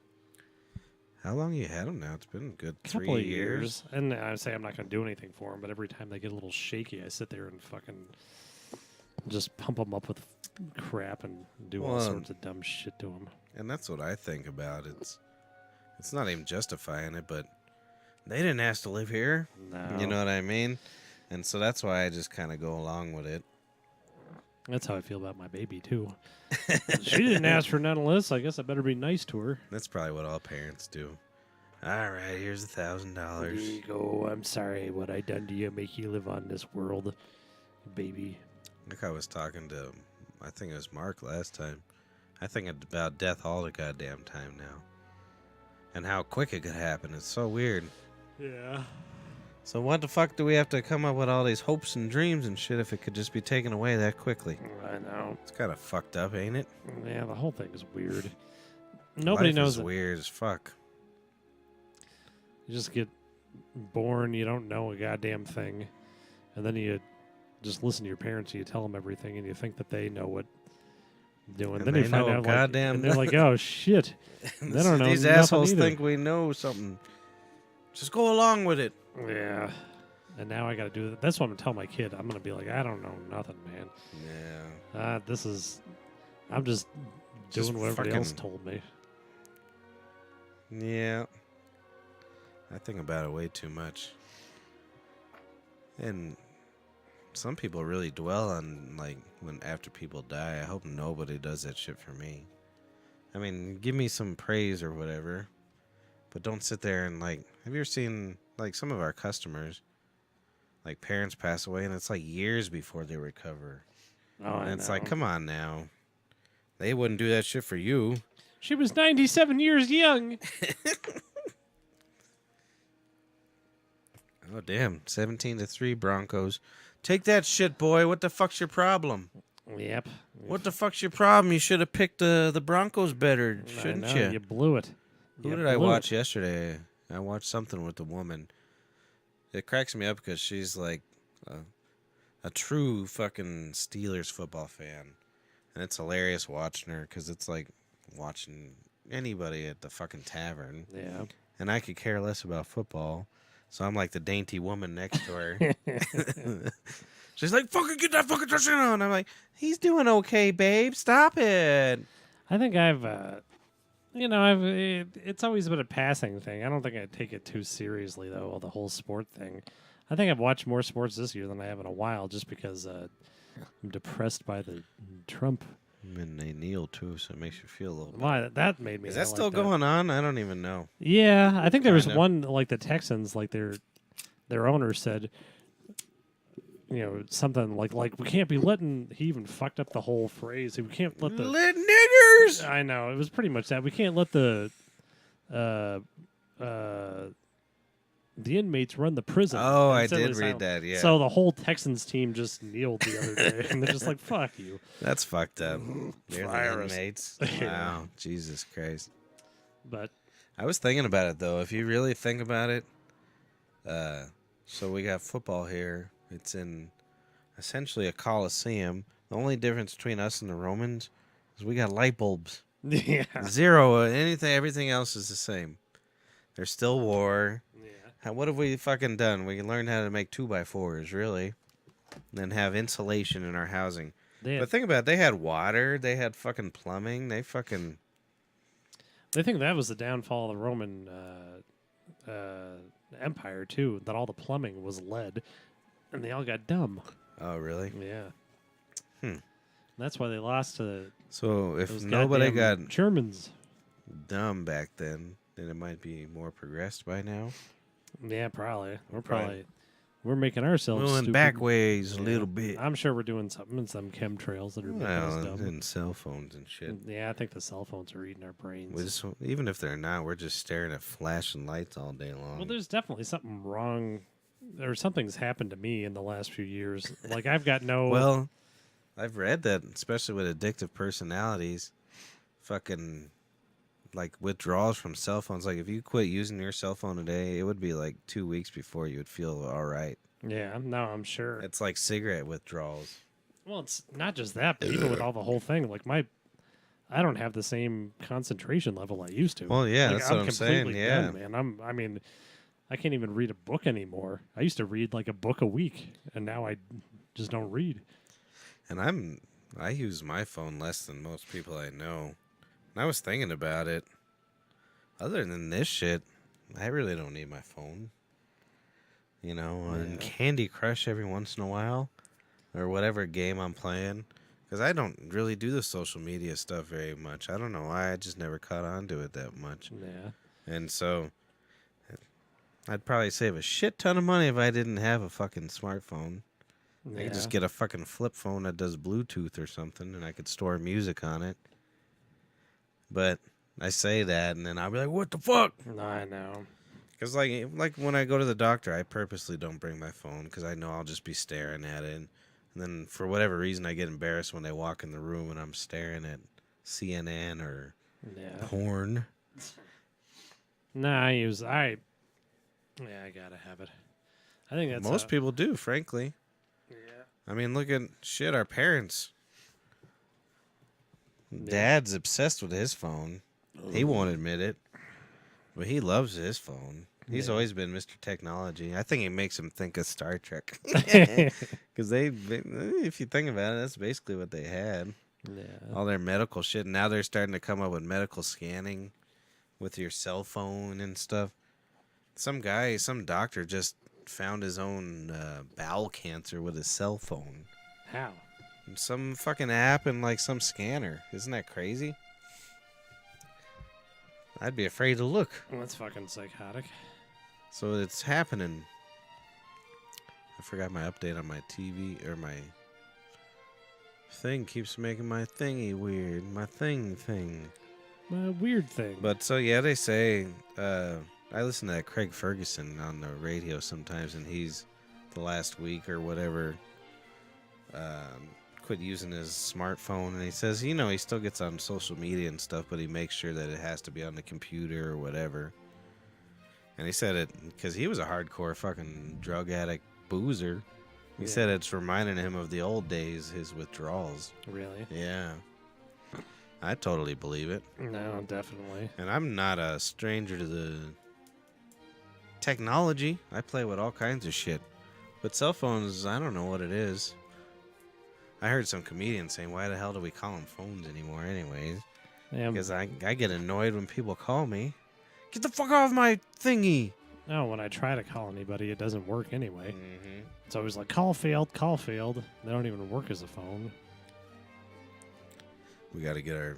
How long you had them now? It's been a good A 3 couple of years. years. And I say I'm not going to do anything for them, but every time they get a little shaky, I sit there and fucking just pump them up with crap and do all sorts of dumb shit to them. And that's what I think about it. It's not even justifying it, but they didn't ask to live here. No. You know what I mean? And so that's why I just kind of go along with it. That's how I feel about my baby, too. She didn't ask for none of this. I guess I better be nice to her. That's probably what all parents do. All right, here's $1,000. There you go. I'm sorry what I done to you. Make you live on this world, baby. Like I was talking to, I think it was Mark last time. I think about death all the goddamn time now. And how quick it could happen. It's so weird. Yeah. So what the fuck do we have to come up with all these hopes and dreams and shit if it could just be taken away that quickly? I know. It's kind of fucked up, ain't it? Yeah, the whole thing is weird. Nobody Life knows is it. weird as fuck. You just get born, you don't know a goddamn thing, and then you just listen to your parents and you tell them everything, and you think that they know doing. And Then they you find know out, goddamn- and they're like, oh shit. They don't know These nothing assholes either. think we know something. Just go along with it. Yeah. And now I got to do that. That's what I'm going to tell my kid. I'm going to be like, I don't know nothing, man. Yeah. I'm just Just doing what everybody else fucking- told me. Yeah. I think about it way too much. And some people really dwell on, like, when after people die. I hope nobody does that shit for me. I mean, give me some praise or whatever. But don't sit there and, like, have you ever seen, like, some of our customers, like, parents pass away and it's like years before they recover. Oh, And I it's know. like, come on now. They wouldn't do that shit for you. She was 97 years young. Oh, damn. 17-3 Broncos. Take that shit, boy. What the fuck's your problem? Yep. What the fuck's your problem? You should have picked the Broncos better, I shouldn't know, you? You blew it. Who You did I blew watch it. yesterday? I watched something with a woman. It cracks me up because she's like a true fucking Steelers football fan. And it's hilarious watching her because it's like watching anybody at the fucking tavern. Yeah. And I could care less about football. So I'm like the dainty woman next to her. She's like, fucking get that fucking touchdown. And I'm like, he's doing okay, babe. Stop it. I think it's always been a passing thing. I don't think I take it too seriously, though, the whole sport thing. I think I've watched more sports this year than I have in a while just because I'm depressed by the Trump. And they kneel too, so it makes you feel a little bit. Why, that made me. Is that still going on? I don't even know. Yeah, I think there was Kinda. one, like the Texans, like their owner said, something like we can't be letting. He even fucked up the whole phrase. We can't let the. Let niggers. I know, it was pretty much that. We can't let the inmates run the prison. Oh, I Instead of did the read asylum. that. Yeah, So the whole Texans team just kneeled the other day, and they're just like, "Fuck you." that's fucked up. They're Fire the us. inmates. Yeah. Wow, Jesus Christ. But I was thinking about it though. If you really think about it, so we got football here. It's in essentially a coliseum. The only difference between us and the Romans is we got light bulbs. yeah, Zero. Anything. Everything else is the same. There's still war. What have we fucking done? We learned how to make 2x4s, really, and then have insulation in our housing. they But think about it. They had water. They had fucking plumbing. They think that was the downfall of the Roman Empire too. That all the plumbing was lead, and they all got dumb. Oh, really? Yeah. Hmm. That's why they lost to So if those nobody goddamn got Germans. dumb back then it might be more progressed by now. Yeah, probably. Probably. We're making ourselves Going stupid. back ways a Yeah. little bit. I'm sure we're doing something in some chemtrails that are making us Well, dumb. and cell phones and shit. Yeah, I think the cell phones are eating our brains. Even if they're not, we're just staring at flashing lights all day long. Well, there's definitely something wrong, or something's happened to me in the last few years. Like I've got no. Well, I've read that, especially with addictive personalities, fucking like withdrawals from cell phones. Like if you quit using your cell phone today, it would be like 2 weeks before you would feel all right. Yeah, no, I'm sure. It's like cigarette withdrawals. Well, it's not just that, but even with all the whole thing, like I don't have the same concentration level I used to. Well, yeah, Like, that's what I'm saying. completely Yeah, dead, man. I can't even read a book anymore. I used to read like a book a week, and now I just don't read. and I use my phone less than most people I know. And I was thinking about it. Other than this shit, I really don't need my phone. And Yeah. Candy Crush every once in a while, or whatever game I'm playing. Because I don't really do the social media stuff very much. I don't know why. I just never caught on to it that much. Yeah. And so I'd probably save a shit ton of money if I didn't have a fucking smartphone. I could just get a fucking flip phone that does Bluetooth or something, and I could store music on it. But I say that, and then I'll be like, what the fuck? I know. Because, like when I go to the doctor, I purposely don't bring my phone because I know I'll just be staring at it. And then for whatever reason, I get embarrassed when they walk in the room and I'm staring at CNN or porn. Nah, I gotta have it. I think that's Most people do, frankly. Yeah. I mean, look at shit, our parents. Dad's obsessed with his phone. He won't admit it, but he loves his phone. He's always been Mr. Technology. I think it makes him think of Star Trek. Because if you think about it, that's basically what they had. Yeah. All their medical shit. Now they're starting to come up with medical scanning with your cell phone and stuff. Some doctor just found his own bowel cancer with his cell phone. How? Some fucking app and like some scanner. Isn't that crazy? I'd be afraid to look. That's fucking psychotic. So it's happening. I forgot my update on my TV, or my thing keeps making my thingy weird. My thing. Weird thing. But so yeah, they say, I listen to that Craig Ferguson on the radio sometimes, and he's the last week or whatever, quit using his smartphone, and he says, he still gets on social media and stuff, but he makes sure that it has to be on the computer or whatever. And he said it because he was a hardcore fucking drug addict boozer. He said it's reminding him of the old days, his withdrawals. Really? Yeah. I totally believe it. No, definitely. And I'm not a stranger to the technology. I play with all kinds of shit. But cell phones, I don't know what it is. I heard some comedian saying, why the hell do we call them phones anymore anyways? Yeah. Because I get annoyed when people call me. Get the fuck off my thingy. No, when I try to call anybody, it doesn't work anyway. Mm-hmm. It's always like, call failed, call failed. They don't even work as a phone. We got to get our...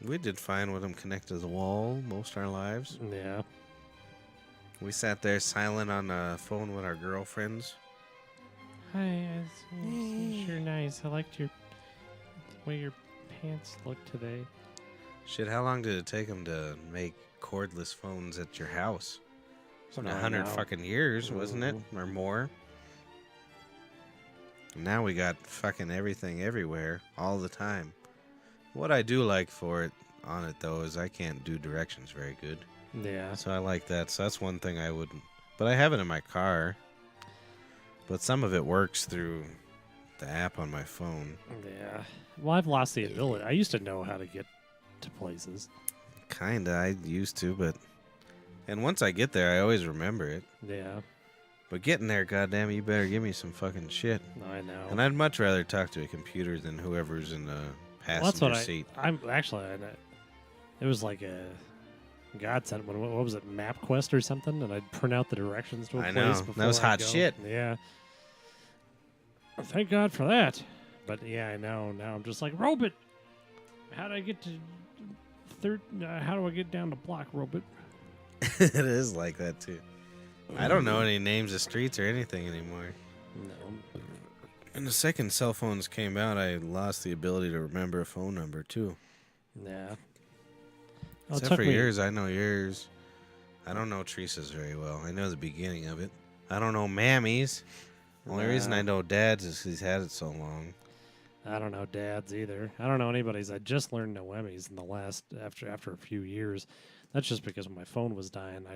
We did fine with them connected to the wall most of our lives. Yeah. We sat there silent on the phone with our girlfriends. Hi, it's sure nice. I liked the way your pants look today. Shit, how long did it take them to make cordless phones at your house? Something 100 fucking years, wasn't it? Or more. Now we got fucking everything everywhere all the time. What I do like on it though is I can't do directions very good. Yeah. So I like that. So that's one thing I wouldn't. But I have it in my car. But some of it works through the app on my phone. Yeah. Well, I've lost the ability. I used to know how to get to places. Kinda, I used to, but... And once I get there, I always remember it. Yeah. But getting there, goddamn, you better give me some fucking shit. I know. And I'd much rather talk to a computer than whoever's in the passenger seat. I'm actually... It was like a... God sent one. What was it? MapQuest or something? And I'd print out the directions to a I place know. before That was hot I'd go. shit. Yeah. Thank God for that. But yeah, I know. Now I'm just like, Robot! How do I get to how do I get down to Block, Robot? It is like that, too. I don't know any names of streets or anything anymore. No. And the second cell phones came out, I lost the ability to remember a phone number, too. Yeah. Except for yours, I know yours. I don't know Teresa's very well. I know the beginning of it. I don't know Mammy's. The only reason I know Dad's is he's had it so long. I don't know Dad's either. I don't know anybody's. I just learned Noemi's in the last after a few years. That's just because when my phone was dying,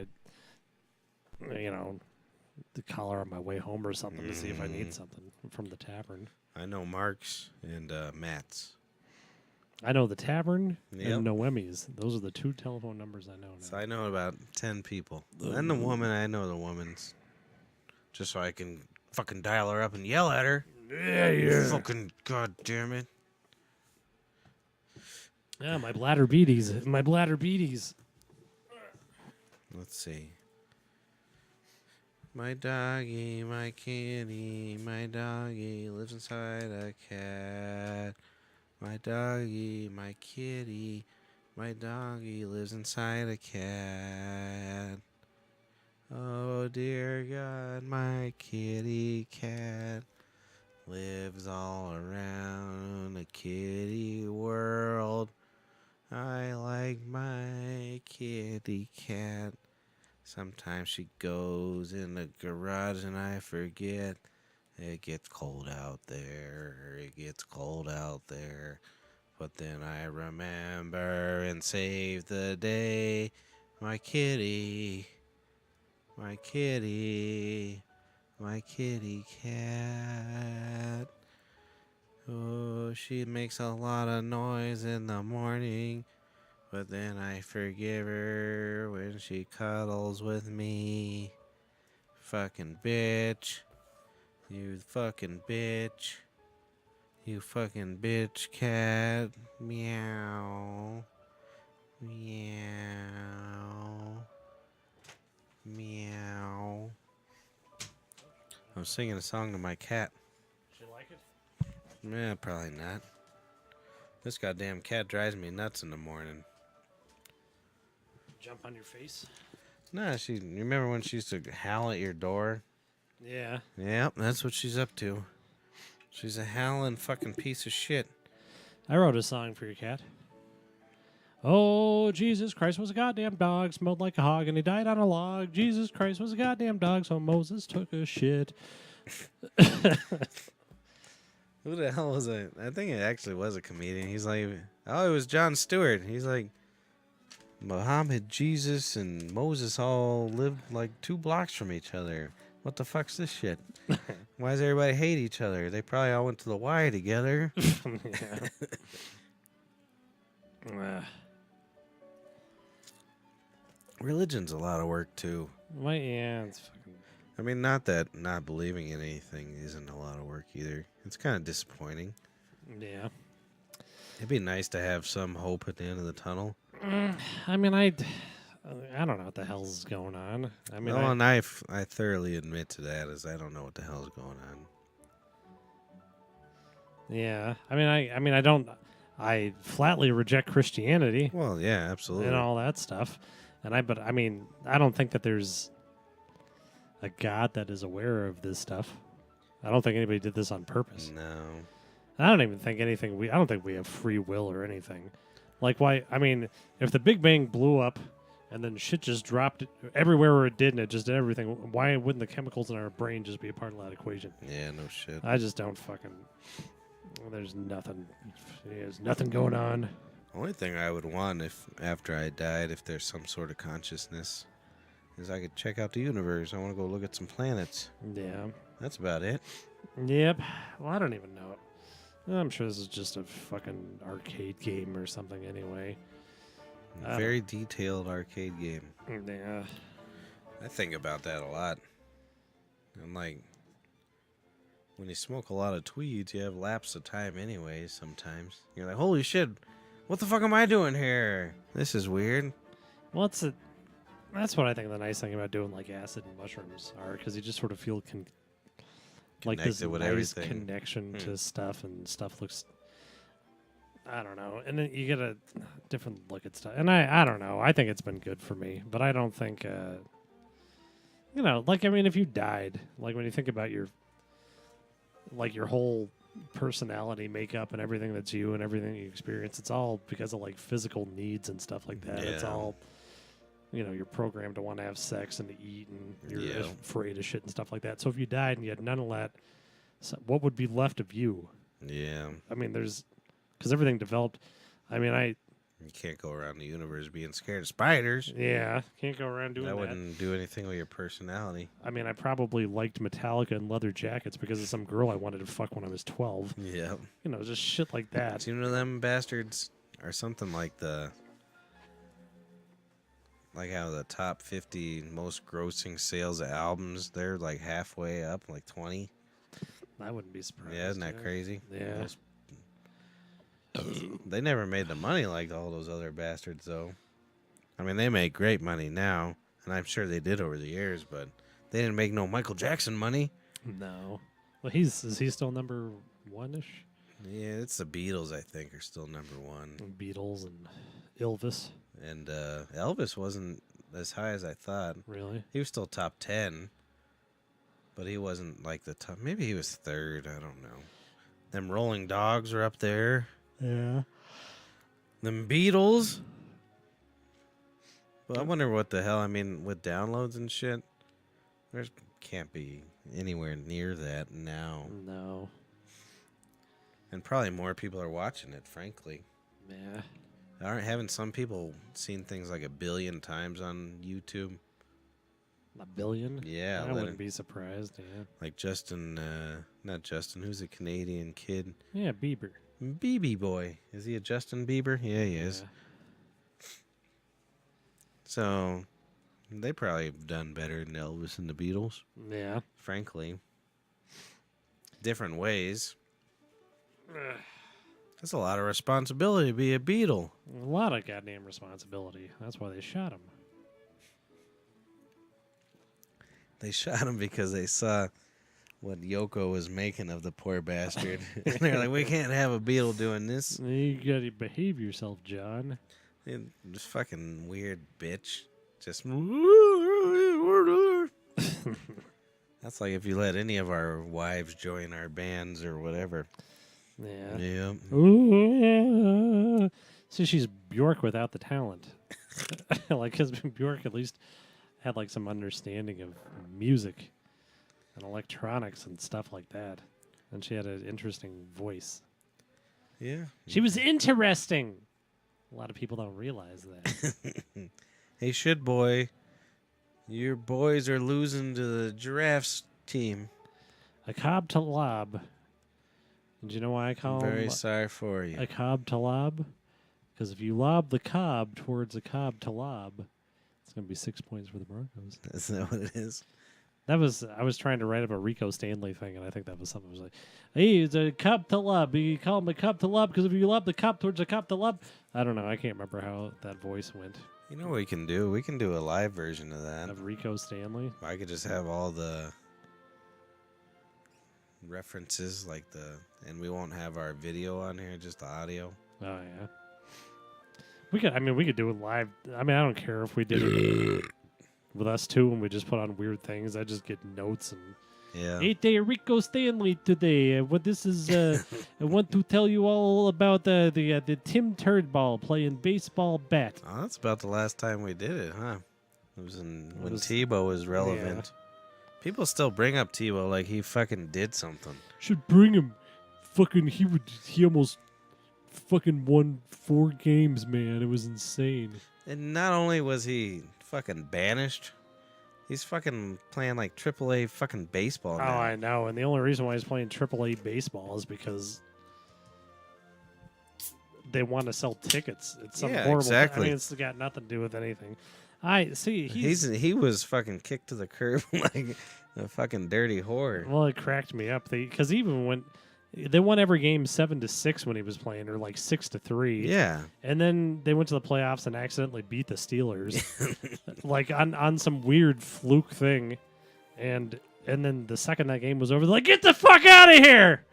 to call her on my way home or something to see if I need something from the tavern. I know Mark's and Matt's. I know the tavern Yep. and Noemi's. Those are the two telephone numbers I know now. So I know about 10 people. And the woman, I know the woman's. Just so I can fucking dial her up and yell at her. Yeah. Fucking goddamn it. Yeah, my bladder beaties. Let's see. My doggy, my kitty, my doggy lives inside a cat. My doggy, my kitty, my doggy lives inside a cat. Oh dear God, my kitty cat lives all around the kitty world. I like my kitty cat. Sometimes she goes in the garage and I forget. It gets cold out there. It gets cold out there. But then I remember and save the day. My kitty. My kitty. My kitty cat. Oh, she makes a lot of noise in the morning, but then I forgive her when she cuddles with me. Fucking bitch. You fucking bitch. You fucking bitch cat. Meow. Meow. Meow. I'm singing a song to my cat. She like it? Yeah, probably not. This goddamn cat drives me nuts in the morning. Jump on your face? Nah, you remember when she used to howl at your door? Yeah. Yep, that's what she's up to. She's a howling fucking piece of shit. I wrote a song for your cat. Oh, Jesus Christ was a goddamn dog, smelled like a hog, and he died on a log. Jesus Christ was a goddamn dog, so Moses took a shit. Who the hell was it? I think it actually was a comedian. He's like, oh, it was Jon Stewart. He's like, Muhammad, Jesus, and Moses all lived like 2 blocks from each other. What the fuck's this shit? Why does everybody hate each other? They probably all went to the Y together. Religion's a lot of work, too. It's fucking... I mean, not that not believing in anything isn't a lot of work either. It's kind of disappointing. Yeah. It'd be nice to have some hope at the end of the tunnel. I mean, I don't know what the hell's going on. I mean, and I thoroughly admit to that, as I don't know what the hell's going on. Yeah. I flatly reject Christianity. Well, yeah, absolutely. And all that stuff. But I don't think that there's a God that is aware of this stuff. I don't think anybody did this on purpose. No. I don't even think I don't think we have free will or anything. Like, why? I mean, if the Big Bang blew up and then shit just dropped everywhere where it did and it just did everything, why wouldn't the chemicals in our brain just be a part of that equation? Yeah, no shit. I just don't fucking... There's nothing going on. Only thing I would want after I died, if there's some sort of consciousness, is I could check out the universe. I want to go look at some planets. Yeah. That's about it. Yep. Well, I don't even know. I'm sure this is just a fucking arcade game or something anyway. Very detailed arcade game. Yeah. I think about that a lot. And like, when you smoke a lot of tweeds, you have lapse of time anyway sometimes. You're like, holy shit, what the fuck am I doing here? This is weird. Well, that's what I think the nice thing about doing like acid and mushrooms are, because you just sort of feel like this Connected with nice everything. connection to stuff, and stuff looks, I don't know, and then you get a different look at stuff, and I don't know, I think it's been good for me, but I don't think like, I mean, if you died, like when you think about your whole personality makeup and everything that's you and everything you experience, it's all because of like physical needs and stuff like that. It's all, you're programmed to want to have sex and to eat, and you're afraid of shit and stuff like that. So if you died and you had none of that, what would be left of you? Yeah. I mean, because everything developed. I mean, you can't go around the universe being scared of spiders. Yeah, can't go around doing that. That wouldn't do anything with your personality. I mean, I probably liked Metallica and leather jackets because of some girl I wanted to fuck when I was 12. Yeah. Just shit like that. Do you know them bastards are something like how the top 50 most grossing sales of albums, they're like halfway up, like 20. I wouldn't be surprised. Yeah, isn't that crazy? Yeah. They never made the money like all those other bastards, though. I mean, they make great money now, and I'm sure they did over the years, but they didn't make no Michael Jackson money. No. Well, is he still number one-ish? Yeah, it's the Beatles, I think, are still number one. Beatles and Elvis. And Elvis wasn't as high as I thought. Really? He was still top 10, but he wasn't like the top. Maybe he was third. I don't know. Them Rolling Dogs are up there. Yeah. Them Beatles. But I wonder what the hell. I mean, with downloads and shit, there can't be anywhere near that now. No. And probably more people are watching it, frankly. Yeah. Haven't some people seen things like 1 billion times on YouTube? A billion? Yeah, I wouldn't be surprised. Yeah. like Justin, not Justin. Who's a Canadian kid? Yeah, Bieber. BB boy. Is he a Justin Bieber? Yeah, he is. Yeah. So they probably have done better than Elvis and the Beatles. Yeah. Frankly, different ways. That's a lot of responsibility to be a Beatle. A lot of goddamn responsibility. That's why they shot him. They shot him because they saw what Yoko was making of the poor bastard. And they're like, we can't have a Beatle doing this. You gotta behave yourself, John. This fucking weird bitch. Just. That's like if you let any of our wives join our bands or whatever. Yeah. Yeah. Ooh. See, she's Bjork without the talent. Like, because Bjork at least had like some understanding of music and electronics and stuff like that. And she had an interesting voice. Yeah. She was interesting. A lot of people don't realize that. Hey, shit boy. Your boys are losing to the Giraffes team. A cob to lob. Do you know why I call Very him sorry for you. a cob to lob? Because if you lob the cob towards a cob to lob, it's going to be 6 points for the Broncos. Is that what it is? I was trying to write up a Rico Stanley thing, and I think that was something. I was like, hey, it's a cob to lob. You call him a cob to lob because if you lob the cob towards a cob to lob. I don't know. I can't remember how that voice went. You know what we can do? We can do a live version of that. Of Rico Stanley. I could just have all the references, and we won't have our video on here, just the audio. Oh, yeah. We could do it live. I mean, I don't care if we did it with us two and we just put on weird things. I just get notes and Yeah. 8-day Rico Stanley today. What this is, I want to tell you all about the Tim Turdball playing baseball bat. Oh, that's about the last time we did it, huh? It was when was- Tebow was relevant. People still bring up Tebow like he fucking did something. Should bring him. Fucking, he almost fucking won 4 games, man. It was insane. And not only was he fucking banished, he's fucking playing like AAA fucking baseball Oh, now. I know. And the only reason why he's playing AAA baseball is because they want to sell tickets. It's some Yeah, horrible. exactly. I mean, it's got nothing to do with anything. I see. He was fucking kicked to the curb like a fucking dirty whore. Well, it cracked me up. Because even when they won every game 7-6 when he was playing, or like 6-3. Yeah. And then they went to the playoffs and accidentally beat the Steelers, like on some weird fluke thing. And then the second that game was over, they're like, get the fuck out of here!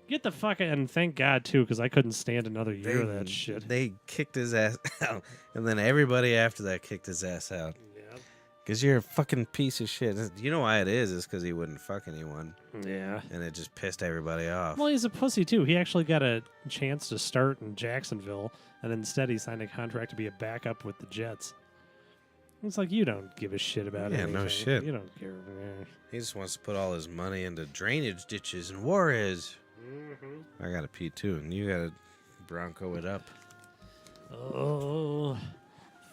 Get the fuck out! And thank God too, because I couldn't stand another year of that shit. They kicked his ass out, and then everybody after that kicked his ass out. Yeah. Because you're a fucking piece of shit. You know why it is? It's because he wouldn't fuck anyone, Yeah. and it just pissed everybody off. Well, he's a pussy too. He actually got a chance to start in Jacksonville, and instead he signed a contract to be a backup with the Jets. It's like, you don't give a shit about it. Yeah, no shit. You don't care. He just wants to put all his money into drainage ditches and Juarez. I got to pee too, and you got to Bronco it up. Oh,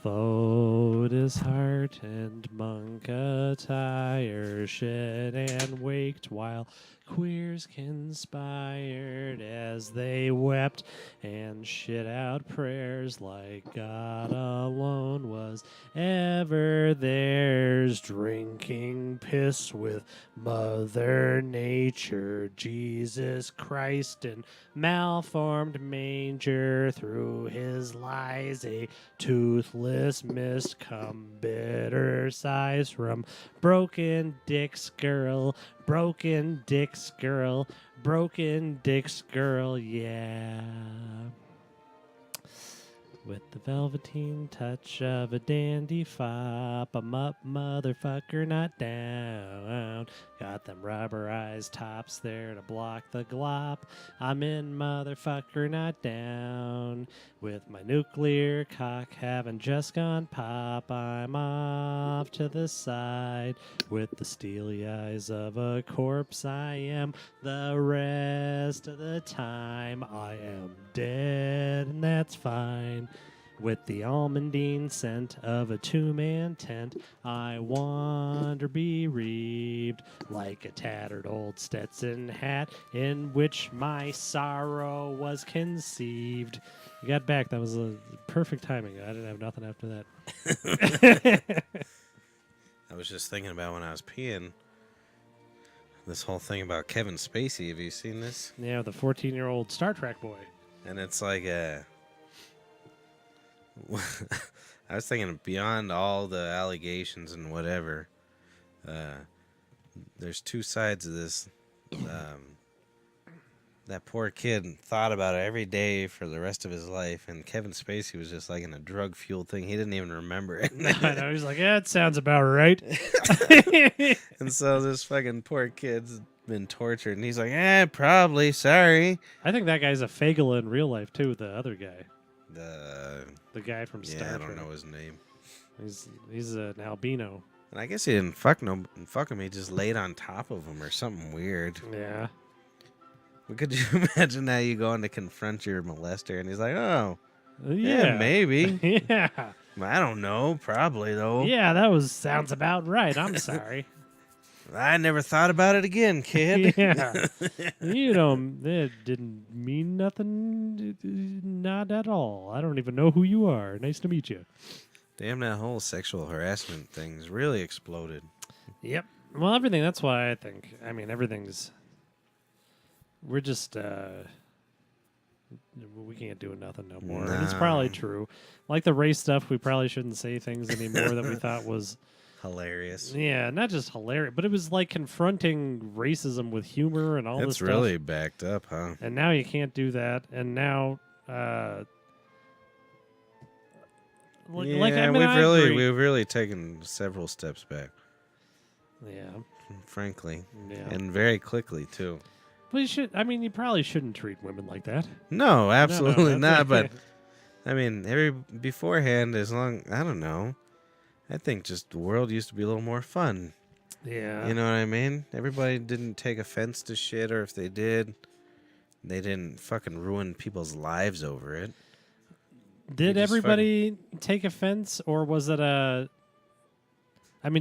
foe disheartened monk attire shed and waked while queers conspired as they wept and shit out prayers like God alone was ever theirs, drinking piss with Mother Nature, Jesus Christ in malformed manger, through his lies a toothless mist come bitter sighs from broken Dick's girl, broken Dick's girl, broken Dick's girl, yeah. With the velveteen touch of a dandy fop, I'm up, motherfucker, not down. Got them rubberized tops there to block the glop. I'm in, motherfucker, not down. With my nuclear cock having just gone pop, I'm off to the side. With the steely eyes of a corpse, I am the rest of the time. I am dead, and that's fine. With the almondine scent of a two-man tent, I wander bereaved like a tattered old Stetson hat in which my sorrow was conceived. You got back. That was a perfect timing. I didn't have nothing after that. I was just thinking about when I was peeing. This whole thing about Kevin Spacey. Have you seen this? Yeah, the 14-year-old Star Trek boy. And it's like I was thinking beyond all the allegations and whatever, there's two sides of this. That poor kid thought about it every day for the rest of his life, and Kevin Spacey was just like in a drug-fueled thing. He didn't even remember it. I know. He's like, yeah, it sounds about right. And so this fucking poor kid's been tortured, and he's like, probably, sorry. I think that guy's a Fagel in real life, too, the other guy. The guy from Star Trek. I don't know his name. He's an albino. And I guess he didn't fuck him. He just laid on top of him or something weird. Yeah. But could you imagine how you go in to confront your molester and he's like, oh, Yeah, maybe. Yeah. I don't know. Probably, though. Yeah, that sounds about right. I'm sorry. I never thought about it again, kid. Yeah. It didn't mean nothing. Not at all. I don't even know who you are. Nice to meet you. Damn, that whole sexual harassment thing's really exploded. Yep. Well, everything. That's why I think. I mean, everything's. We're just. We can't do nothing no more. And it's probably true. Like the race stuff, we probably shouldn't say things anymore that we thought was. Hilarious. Yeah, not just hilarious, but it was like confronting racism with humor and all this stuff. It's really backed up, huh? And now you can't do that. And now, we've really taken several steps back. Yeah, frankly, yeah, and very quickly too. But you probably shouldn't treat women like that. No, absolutely not. But I mean, beforehand, I don't know. I think just the world used to be a little more fun. Yeah. You know what I mean? Everybody didn't take offense to shit, or if they did, they didn't fucking ruin people's lives over it. Did everybody take offense, or was it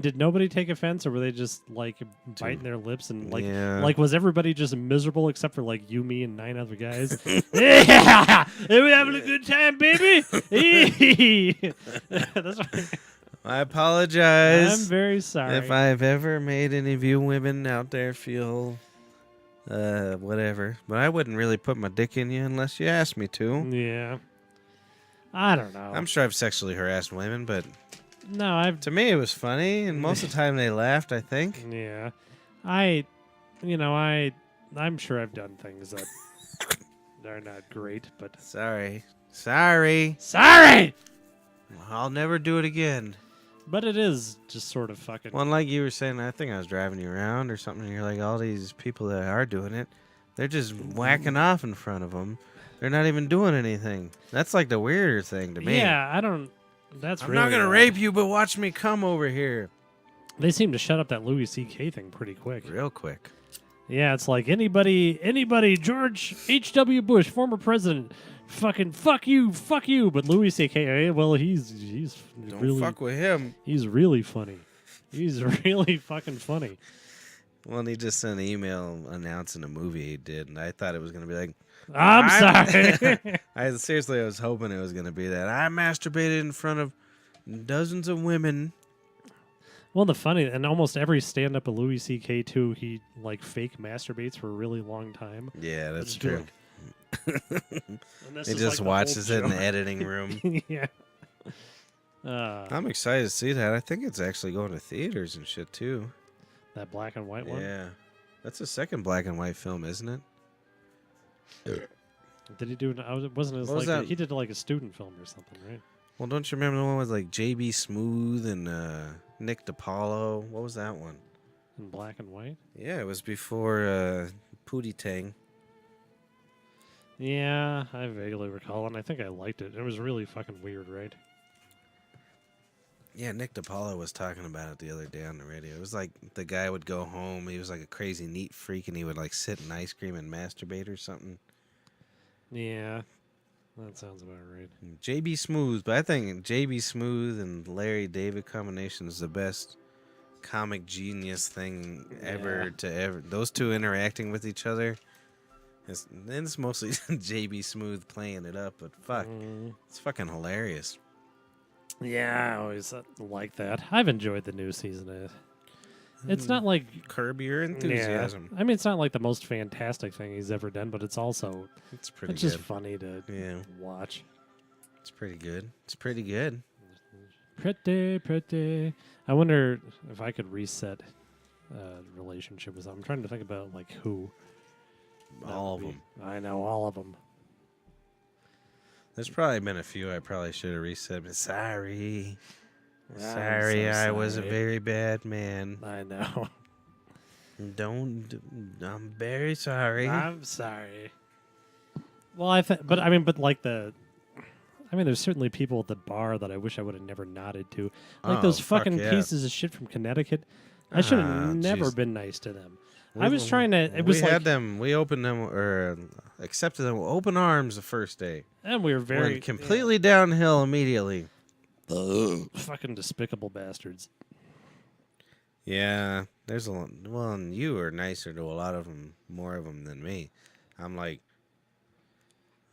did nobody take offense, or were they just like biting their lips and like was everybody just miserable except for like you, me, and 9 other guys? Yeah, are we having a good time, baby? That's right. I apologize. I'm very sorry if I've ever made any of you women out there feel whatever. But I wouldn't really put my dick in you unless you asked me to. Yeah. I don't know. I'm sure I've sexually harassed women, but to me it was funny, and most of the time they laughed, I think. Yeah. I'm sure I've done things that are not great, but Sorry. I'll never do it again. But it is just sort of fucking. Well, like you were saying, I think I was driving you around or something, and you're like, all these people that are doing it, they're just whacking off in front of them. They're not even doing anything. That's like the weirder thing to me. Yeah, I don't. I'm not going to rape you, but watch me come over here. They seem to shut up that Louis C.K. thing pretty quick. Real quick. Yeah, it's like anybody, George H.W. Bush, former president, fucking fuck you. But Louis C.K., well, he's Don't really fuck with him. He's really funny. He's really fucking funny. Well, and he just sent an email announcing a movie he did, and I thought it was going to be like, I'm sorry. I was hoping it was going to be that. I masturbated in front of dozens of women. Well, and almost every stand-up of Louis C.K. too, he like fake masturbates for a really long time. Yeah, that's true. He just watches it in the editing room. Yeah. I'm excited to see that. I think it's actually going to theaters and shit too. That black and white one? Yeah. That's the second black and white film, isn't it? Did he do he did like a student film or something, right? Well, don't you remember the one with like J.B. Smooth and Nick DiPaolo? What was that one? In black and white? Yeah, it was before Pootie Tang. Yeah, I vaguely recall, and I think I liked it. It was really fucking weird, right? Yeah, Nick DiPaolo was talking about it the other day on the radio. It was like the guy would go home. He was like a crazy neat freak, and he would like sit in ice cream and masturbate or something. Yeah. That sounds about right. JB Smooth, but I think JB Smooth and Larry David combination is the best comic genius thing ever to ever. Those two interacting with each other. It's mostly JB Smooth playing it up, but fuck, it's fucking hilarious. Yeah, I always like that. I've enjoyed the new season. It's not like Curb Your Enthusiasm. I mean, it's not like the most fantastic thing he's ever done, but it's also It's pretty it's good. just funny to watch. It's pretty good. It's pretty good. Pretty. I wonder if I could reset a relationship with someone. I'm trying to think about like who. that All of would be. them. I know all of them. There's probably been a few I probably should have reset, but sorry. I'm Sorry, so I was a sorry. very bad man. I know. I'm very sorry. I'm sorry. Well, there's certainly people at the bar that I wish I would have never nodded to. Like Oh, those fuck fucking yeah. pieces of shit from Connecticut. I should have never jeez. been nice to them. I was trying to. It was we like, had them. We opened them or accepted them with open arms the first day. and we were very Went completely downhill immediately. fucking despicable bastards. Yeah, there's a lot. Well, and you are nicer to a lot of them, more of them than me. I'm like,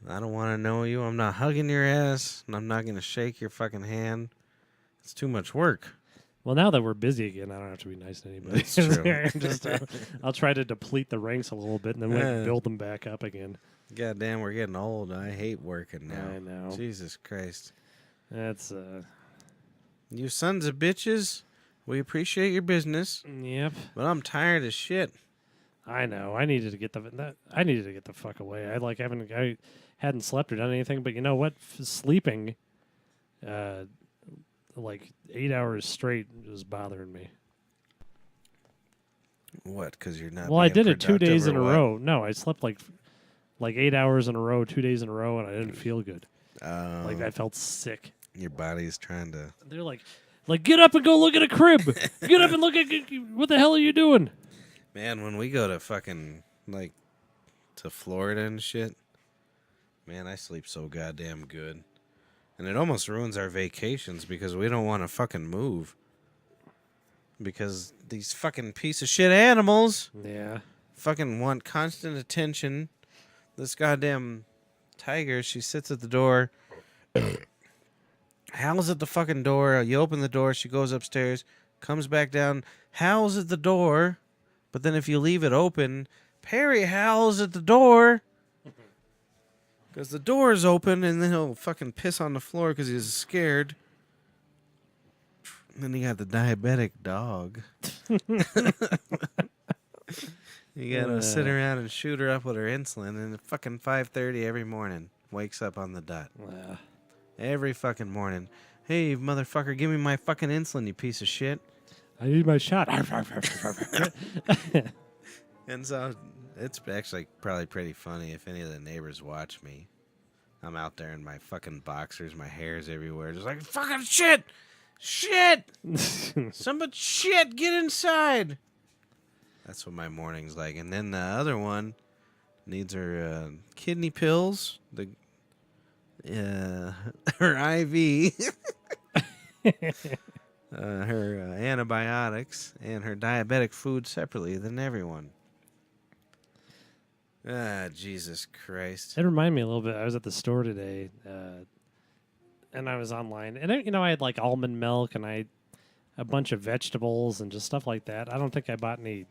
I don't want to know you. I'm not hugging your ass, and I'm not gonna shake your fucking hand. It's too much work. Well, now that we're busy again, I don't have to be nice to anybody. That's true. Just, I'll try to deplete the ranks a little bit and then we can build them back up again. Goddamn, we're getting old. I hate working now. I know. Jesus Christ. That's You sons of bitches, we appreciate your business, yep. but I'm tired of shit. I know. I needed to get the fuck away. I hadn't slept or done anything, but you know what? Sleeping like 8 hours straight was bothering me. What? Because you're not. Well, I being did it 2 productive days or in a what? row. No, I slept like 8 hours in a row, 2 days in a row, and I didn't feel good. Like I felt sick. Your body's trying to. They're like get up and go look at a crib. Get up and look at what the hell are you doing? Man, when we go to fucking like to Florida and shit, man, I sleep so goddamn good. And it almost ruins our vacations because we don't want to fucking move. Because these fucking piece of shit animals Yeah. fucking want constant attention. This goddamn tiger, she sits at the door, howls at the fucking door. You open the door, she goes upstairs, comes back down, howls at the door. But then if you leave it open, Perry howls at the door. Because the door is open, and then he'll fucking piss on the floor because he's scared. And then you got the diabetic dog. You gotta sit around and shoot her up with her insulin, and at fucking 5:30 every morning, wakes up on the dot. Every fucking morning. Hey, motherfucker, give me my fucking insulin, you piece of shit. I need my shot. And so it's actually probably pretty funny if any of the neighbors watch me. I'm out there in my fucking boxers, my hair's everywhere, just like, fucking shit! Shit! Somebody shit, get inside! That's what my morning's like. And then the other one needs her kidney pills, her IV, her antibiotics, and her diabetic food separately than everyone. Ah, Jesus Christ. It reminded me a little bit. I was at the store today, and I was online, and I had like almond milk and a bunch of vegetables and just stuff like that. I don't think I bought any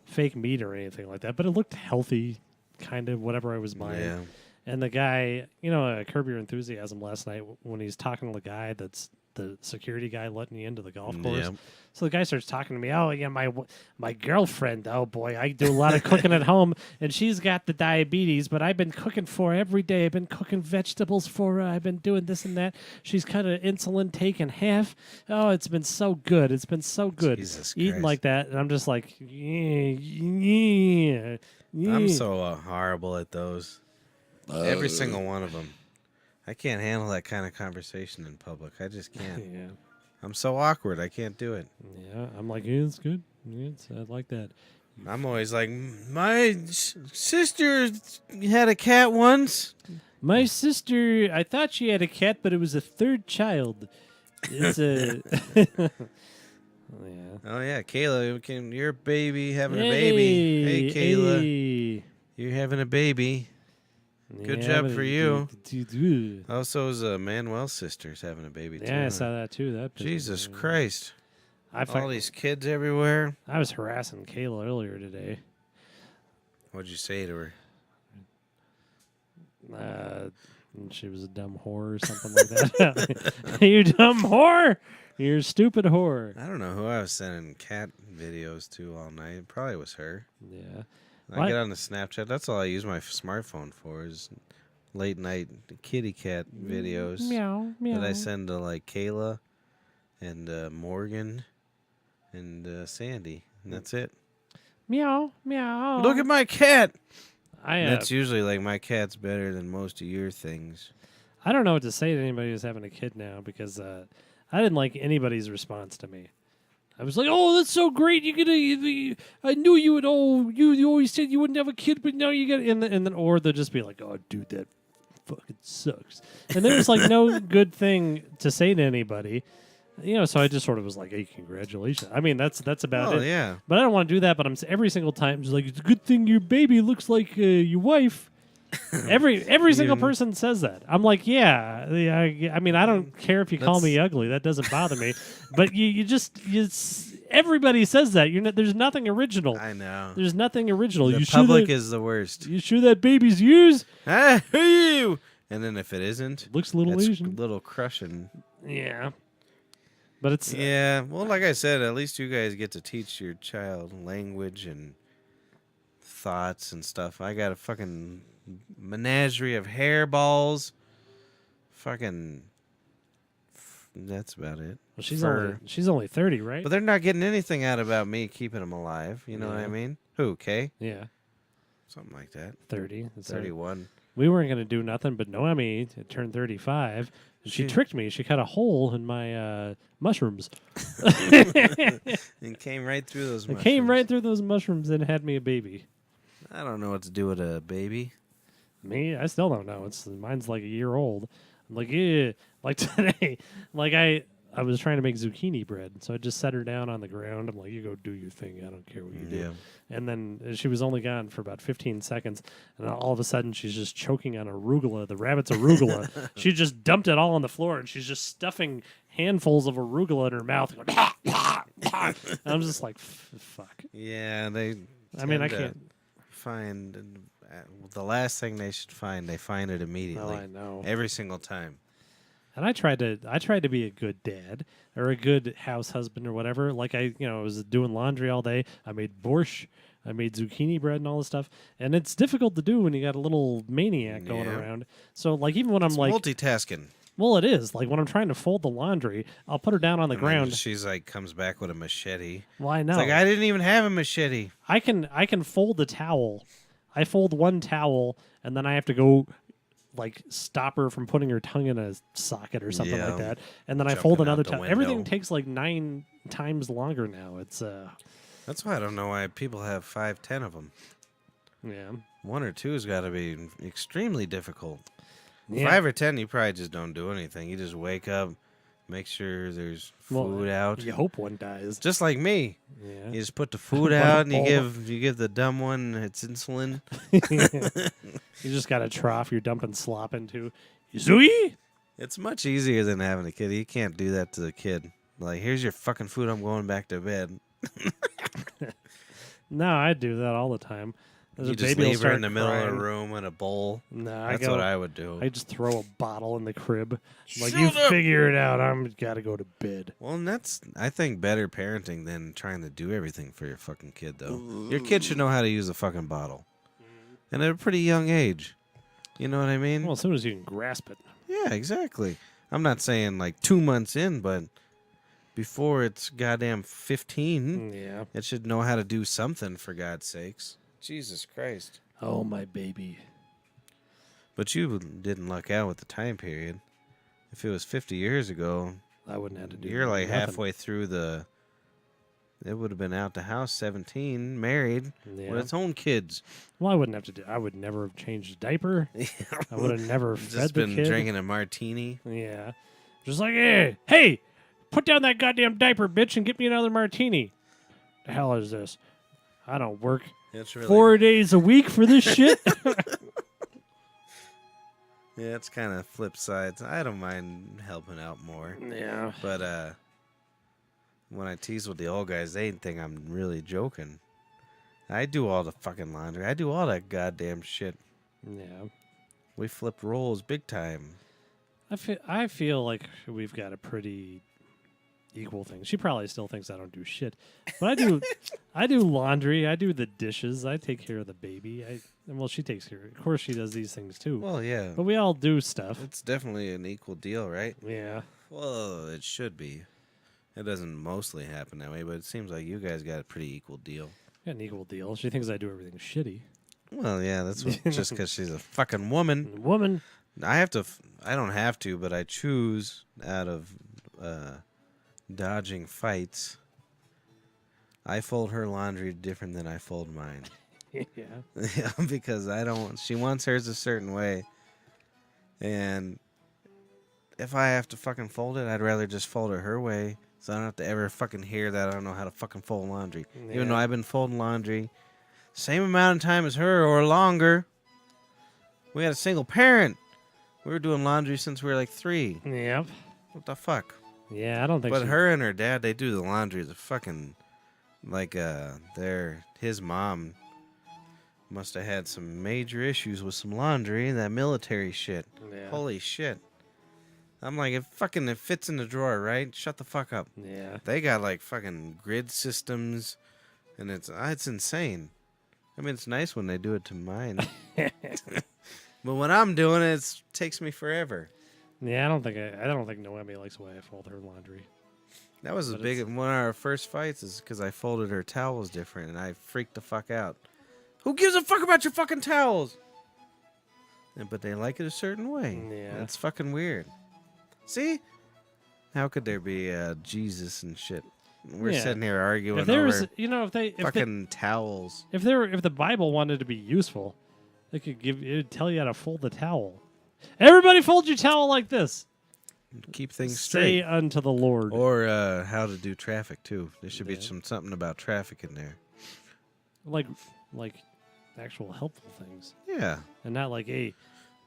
fake meat or anything like that, but it looked healthy, kind of whatever I was buying. Yeah. And the guy, Curb Your Enthusiasm last night when he's talking to the guy that's the security guy letting you into the golf course. Yep. So the guy starts talking to me. Oh yeah, my girlfriend. Oh boy, I do a lot of cooking at home, and she's got the diabetes. But I've been cooking for her every day. I've been cooking vegetables for her. I've been doing this and that. She's cut her insulin take in half. Oh, it's been so good. It's been so good. Jesus Eating Christ. like that, and I'm just like, yeah. I'm so horrible at those. Every single one of them. I can't handle that kind of conversation in public. I just can't. Yeah. I'm so awkward. I can't do it. Yeah, I'm like, yeah, it's good. Yeah, I like that. I'm always like, my sister had a cat once. My sister, I thought she had a cat, but it was a third child. It's a. Yeah. Oh yeah, Kayla, you're a baby having a baby. Hey Kayla, Hey. you're having a baby. Good job for you. Also, is Manuel's sister's having a baby too. Yeah, I saw that too. That Jesus Christ! I All these kids everywhere. I was harassing Kayla earlier today. What'd you say to her? She was a dumb whore or something like that. You dumb whore! You're a stupid whore. I don't know who I was sending cat videos to all night. It probably was her. Yeah. I get on the Snapchat. That's all I use my smartphone for is late night kitty cat videos Meow, meow. that I send to like Kayla and Morgan and Sandy. And that's it. Meow, meow. Look at my cat. That's usually like my cat's better than most of your things. I don't know what to say to anybody who's having a kid now because I didn't like anybody's response to me. I was like, "Oh, that's so great! I knew you would. Oh, you always said you wouldn't have a kid, but now you got." And then, or they'll just be like, "Oh, dude, that fucking sucks." And there's like no good thing to say to anybody, So I just sort of was like, "Hey, congratulations." I mean, that's about it. Yeah. But I don't want to do that. But every single time, it's like, "It's a good thing your baby looks like your wife." Every single person says that. I'm like, yeah. I mean, I don't care if you call me ugly. That doesn't bother me. But everybody says that. There's nothing original. I know. There's nothing original. The you public sure is the worst. You sure that baby's yours? Ah, you. And then if it isn't, Looks a little it's Asian. a little crushing. Yeah. But it's Yeah. Well, like I said, at least you guys get to teach your child language and thoughts and stuff. I got a fucking menagerie of hairballs. Fucking. That's about it. Well, she's only 30, right? But they're not getting anything out about me keeping them alive. You know what I mean? Who? Kay? Yeah. Something like that. 30. 31. We weren't going to do nothing, but Noemi turned 35. And she tricked me. She cut a hole in my mushrooms. And came right through those mushrooms. Came right through those mushrooms and had me a baby. I don't know what to do with a baby. Me? I still don't know. Mine's like a year old. I'm like, yeah. Like today, like I was trying to make zucchini bread, so I just set her down on the ground. I'm like, you go do your thing. I don't care what you do. And then she was only gone for about 15 seconds, and then all of a sudden she's just choking on arugula, the rabbit's arugula. She just dumped it all on the floor, and she's just stuffing handfuls of arugula in her mouth. And I'm just like, fuck. Yeah, they. I mean, I can't find the last thing they should find. They find it immediately. Oh, I know. Every single time. And I tried to be a good dad or a good house husband or whatever. Like I was doing laundry all day. I made borscht. I made zucchini bread and all this stuff. And it's difficult to do when you got a little maniac going around. So like even when I'm like multitasking. Well, it is. Like when I'm trying to fold the laundry, I'll put her down on the ground. She's like comes back with a machete. Well, I know. It's like I didn't even have a machete. I can fold the towel. I fold one towel and then I have to go like stop her from putting her tongue in a socket or something like that. And then I fold another towel. Everything takes like 9 times longer now. It's That's why I don't know why people have 5, 10 of them. Yeah. 1 or 2 has got to be extremely difficult. Yeah. 5 or 10, you probably just don't do anything. You just wake up, make sure there's food out. You hope one dies. Just like me. Yeah. You just put the food out and you give the dumb one its insulin. You just got a trough you're dumping slop into. Zooey? It's much easier than having a kid. You can't do that to the kid. Like, here's your fucking food. I'm going back to bed. No, I do that all the time. You just leave her in the middle of the room in a bowl. No, that's what I would do. I just throw a bottle in the crib. Like, you figure it out. I'm got to go to bed. Well, and that's, I think, better parenting than trying to do everything for your fucking kid, though. Your kid should know how to use a fucking bottle. And at a pretty young age. You know what I mean? Well, as soon as you can grasp it. Yeah, exactly. I'm not saying like 2 months in, but before it's goddamn 15, yeah, it should know how to do something, for God's sakes. Jesus Christ. Oh, my baby. But you didn't luck out with the time period. If it was 50 years ago, I wouldn't have to do you're like nothing. halfway through the it would have been out the house, 17, married, Yeah. with its own kids. Well, I wouldn't have to do. I would never have changed a diaper. I would have never fed Just the been kid. drinking a martini. Yeah. Just like, hey, put down that goddamn diaper, bitch, and get me another martini. The hell is this? I don't work It's really 4 days a week for this shit. Yeah, it's kind of flip sides. I don't mind helping out more. Yeah. But when I tease with the old guys, they think I'm really joking. I do all the fucking laundry. I do all that goddamn shit. Yeah. We flip roles big time. I feel like we've got a pretty equal thing. She probably still thinks I don't do shit, but I do. I do laundry. I do the dishes. I take care of the baby. Well, she takes care. Of course, she does these things too. Well, yeah. But we all do stuff. It's definitely an equal deal, right? Yeah. Well, it should be. It doesn't mostly happen that way, but it seems like you guys got a pretty equal deal. Got an equal deal. She thinks I do everything shitty. Well, yeah, that's just because she's a fucking woman. Woman. I don't have to, but I choose out of dodging fights. I fold her laundry different than I fold mine. Yeah. Yeah, because she wants hers a certain way. And if I have to fucking fold it, I'd rather just fold it her way. So I don't have to ever fucking hear that I don't know how to fucking fold laundry. Even though I've been folding laundry same amount of time as her or longer. We had a single parent. We were doing laundry since we were like 3. Yep. What the fuck? Yeah, I don't think But she... her and her dad, they do the laundry. The fucking, like, his mom must have had some major issues with some laundry and that military shit. Yeah. Holy shit. I'm like, it fits in the drawer, right? Shut the fuck up. Yeah. They got like fucking grid systems, and it's insane. I mean, it's nice when they do it to mine. But when I'm doing it, it takes me forever. Yeah, I don't think Noemi likes the way I fold her laundry. That was But one of our first fights is because I folded her towels different, and I freaked the fuck out. Who gives a fuck about your fucking towels? But they like it a certain way. Yeah. That's fucking weird. See? How could there be Jesus and shit? We're Yeah. sitting here arguing If there was, over if fucking towels. if the Bible wanted to be useful, it would tell you how to fold the towel. Everybody fold your towel like this. Keep things Say straight. unto the Lord. Or how to do traffic, too. There should be Yeah. something about traffic in there. Like actual helpful things. Yeah. And not like, hey,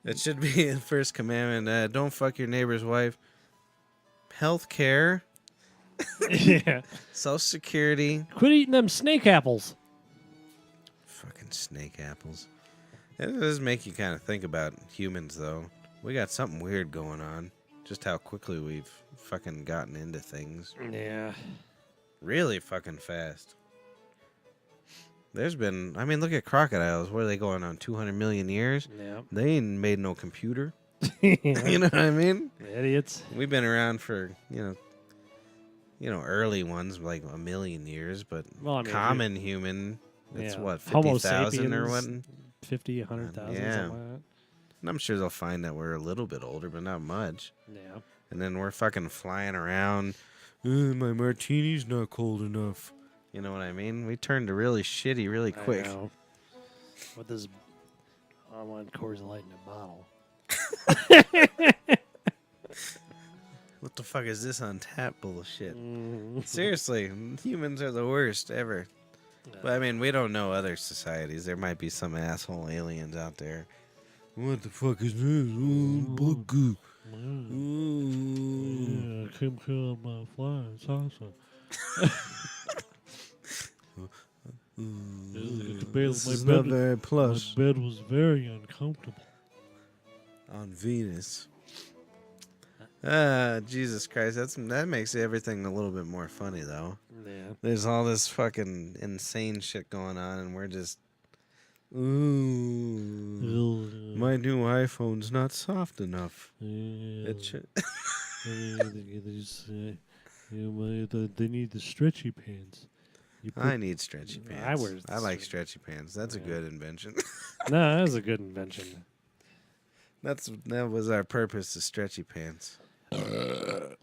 It should be the first commandment. Don't fuck your neighbor's wife. Health care. yeah. Social Security. Quit eating them snake apples. Fucking snake apples. It does make you kind of think about humans, though. We got something weird going on. Just how quickly we've fucking gotten into things. Yeah. Really fucking fast. Look at crocodiles. What are they going on, 200 million years? Yeah. They ain't made no computer. You You know what I mean? idiots. We've been around for, early ones, like a million years, but Well, I mean, common human, it's yeah. what, Homo 50,000 or what? sapiens, 50, 100,000, Yeah. something like And I'm sure they'll find that we're a little bit older, but not much. that. Yeah. And then we're fucking flying around. My martini's not cold enough. You know what I mean? We turned to really shitty really quick. I know. With this, I want Coors Light in a bottle. What the fuck is this on tap bullshit? Mm. Seriously, humans are the worst ever. But I mean, we don't know other societies. There might be some asshole aliens out there. What the fuck is this? Oh, bug goo. Yeah, come kill my flying salsa. This is not very plush. My bed was very uncomfortable. On Venus. Jesus Christ, that makes everything a little bit more funny, though. Yeah. There's all this fucking insane shit going on, and we're just, ooh, my new iPhone's not soft enough. It should. They need the stretchy pants. I need stretchy pants. wear I like stretchy pants. That's a good invention. No, that was a good invention. That was our purpose, the stretchy pants. The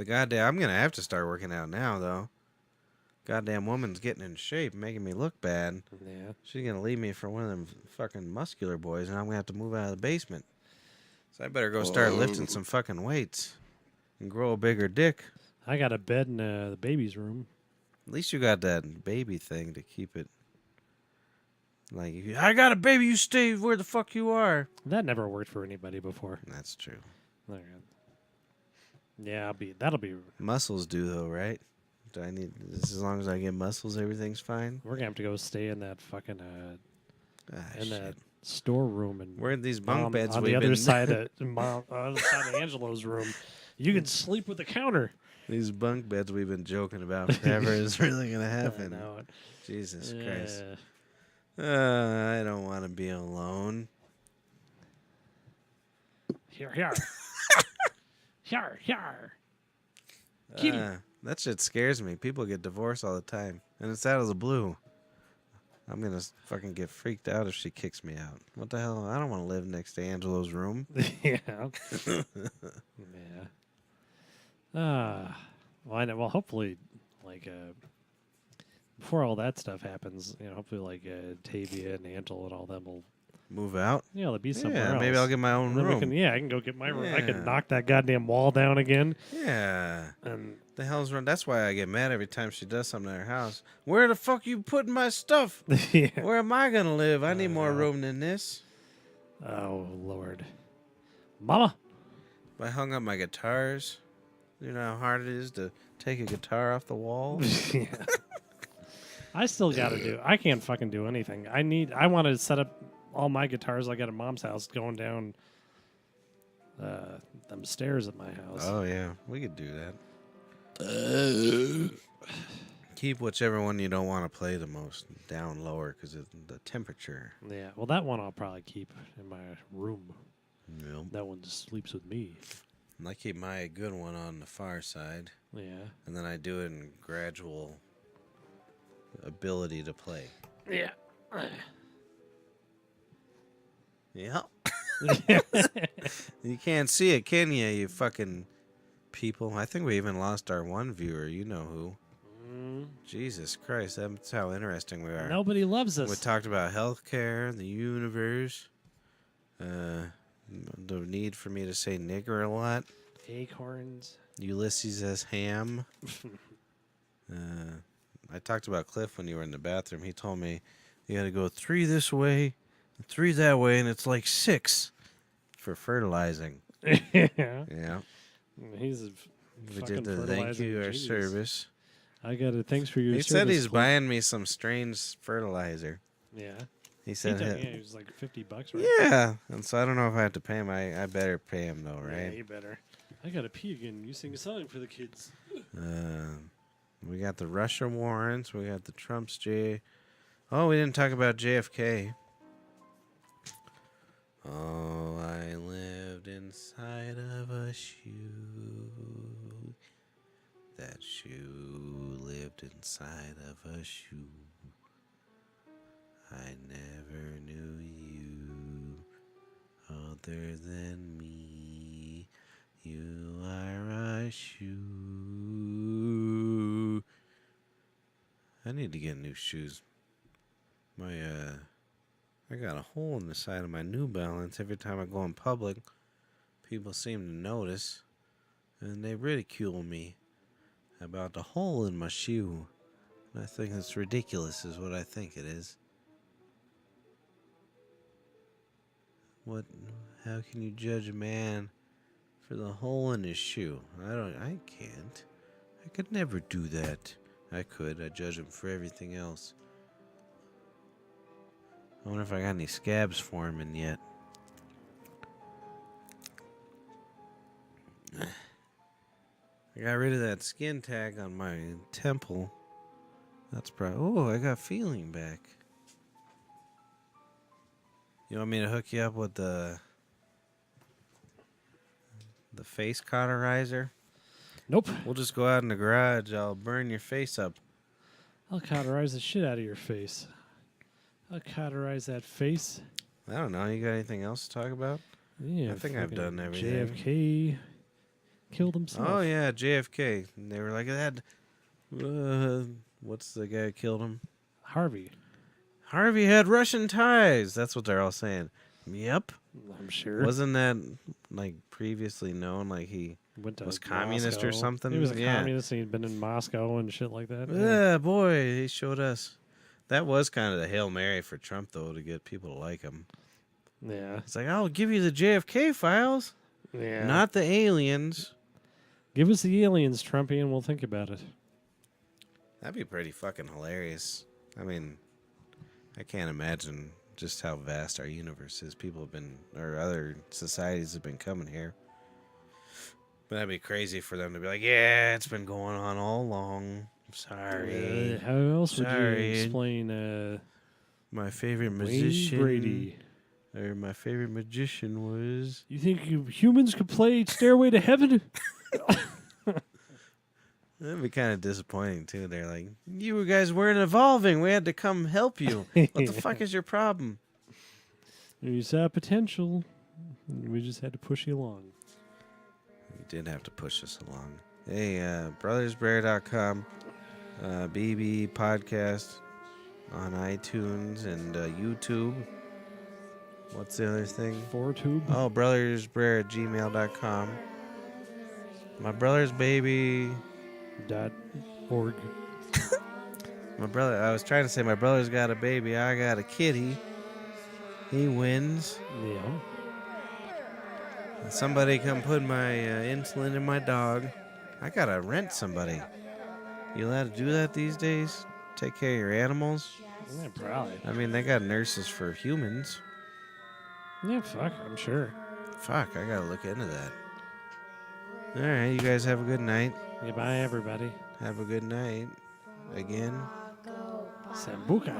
goddamn, I'm gonna have to start working out now, though. goddamn woman's getting in shape, making me look bad. Yeah. She's gonna leave me for one of them fucking muscular boys, and I'm gonna have to move out of the basement. So I better go start lifting some fucking weights and grow a bigger dick. I got a bed in the baby's room. At least you got that baby thing to keep it. Like, I got a baby, you stay where the fuck you are. That never worked for anybody before. That's true. Okay. Yeah, that'll be. Muscles do though, right? Do I need as long as I get muscles, everything's fine. We're gonna have to go stay in that fucking Shit. that storeroom and Where are these bunk beds on we've the other been- side of other side of Angelo's room. You can sleep with the counter. These bunk beds we've been joking about forever is really gonna happen. I know it. Jesus Christ. Yeah. I don't want to be alone. Here. Here. Kitty. That shit scares me. People get divorced all the time, and it's out of the blue. I'm gonna fucking get freaked out if she kicks me out. What the hell? I don't want to live next to Angelo's room. Yeah. Yeah. Well, I know. Well, hopefully, like, before all that stuff happens, hopefully, like, Tavia and Angela and all them will, Move out? they'll be somewhere Yeah, else. maybe I'll get my own And then we room. I can go get my room. I Yeah. can knock that goddamn wall down again. Yeah. And The hell's wrong? That's why I get mad every time she does something at her house. Where the fuck you putting my stuff? yeah. Where am I gonna live? I need more know. room than this. Oh Lord, Mama. I hung up my guitars. You know how hard it is to take a guitar off the wall? Yeah. I still got to do. I can't fucking do anything. I want to set up all my guitars like at a mom's house, going down them stairs at my house. Oh, yeah. We could do that. Keep whichever one you don't want to play the most down lower because of the temperature. Yeah. Well, that one I'll probably keep in my room. Yep. That one just sleeps with me. And I keep my good one on the far side, Yeah. and then I do it in gradual ability to play. Yeah. Yep. You can't see it, can you, you fucking people? I think we even lost our one viewer. You know who. Jesus Christ, that's how interesting we are. Nobody loves us. We talked about healthcare, the universe, the need for me to say nigger a lot. Acorns. Ulysses as ham. I talked about Cliff when you were in the bathroom. He told me you got to go 3 this way, 3 that way, and it's like 6 for fertilizing. Yeah. Yeah. He's a We fucking did the thank fertilizing you, our genius. service. I got it. Thanks for your He service. said he's Cliff. buying me some strange fertilizer. Yeah. He He said, told me, it was like $50, right? yeah. And so I don't know if I have to pay him. I better pay him, though, Yeah, right? you better. I got to pee again. You sing a song for the kids. We got the Russia warrants. We got the Trump's J. Oh, we didn't talk about JFK. Oh, I lived inside of a shoe. That shoe lived inside of a shoe. I never knew you other than me. You are a shoe. I need to get new shoes. I got a hole in the side of my New Balance every time I go in public. People seem to notice, and they ridicule me about the hole in my shoe. And I think it's ridiculous, is what I think it is. What? How can you judge a man for the hole in his shoe? I can't. I could never do that. I could. I judge him for everything else. I wonder if I got any scabs forming yet. I got rid of that skin tag on my temple. That's probably... Oh, I got feeling back. You want me to hook you up with the face cauterizer? Nope. We'll just go out in the garage. I'll burn your face up. I'll cauterize the shit out of your face. I'll cauterize that face. I don't know. You got anything else to talk about? Yeah, I think I've fucking done everything. JFK killed himself. Oh, yeah, JFK. And they were like, that What's the guy who killed him? Harvey. Harvey had Russian ties. That's what they're all saying. Yep. I'm sure. Wasn't that like previously known? Like he Went to was communist or Moscow. something? He was a Yeah. communist and he'd been in Moscow and shit like that. Yeah, boy, he showed us. That was kind of the Hail Mary for Trump, though, to get people to like him. Yeah. It's like, I'll give you the JFK files, Yeah. not the aliens. Give us the aliens, Trumpy, and we'll think about it. That'd be pretty fucking hilarious. I mean, I can't imagine just how vast our universe is. People have been, or other societies have been coming here. But that'd be crazy for them to be like, yeah, it's been going on all along. I'm sorry. How else would Sorry. you explain My favorite Wayne musician. Brady? Or my favorite magician was. You think humans could play Stairway to Heaven? That'd be kind of disappointing, too. They're like, you guys weren't evolving. We had to come help you. What the fuck is your problem? You saw potential. We just had to push you along. You did have to push us along. Hey, brothersbear.com, BB Podcast on iTunes and YouTube. What's the other thing? ForTube. Oh, brothersbear@gmail.com. My brother's baby. .org. My brother, I was trying to say my brother's got a baby. I got a kitty. He wins. Yeah. Somebody come put my insulin in my dog. I gotta rent somebody. You allowed to do that these days? Take care of your animals? Yeah, probably. I mean, they got nurses for humans. Yeah, fuck, I'm sure. Fuck, I gotta look into that. All right, you guys have a good night. Goodbye, everybody. Have a good night. Again. Sambuca.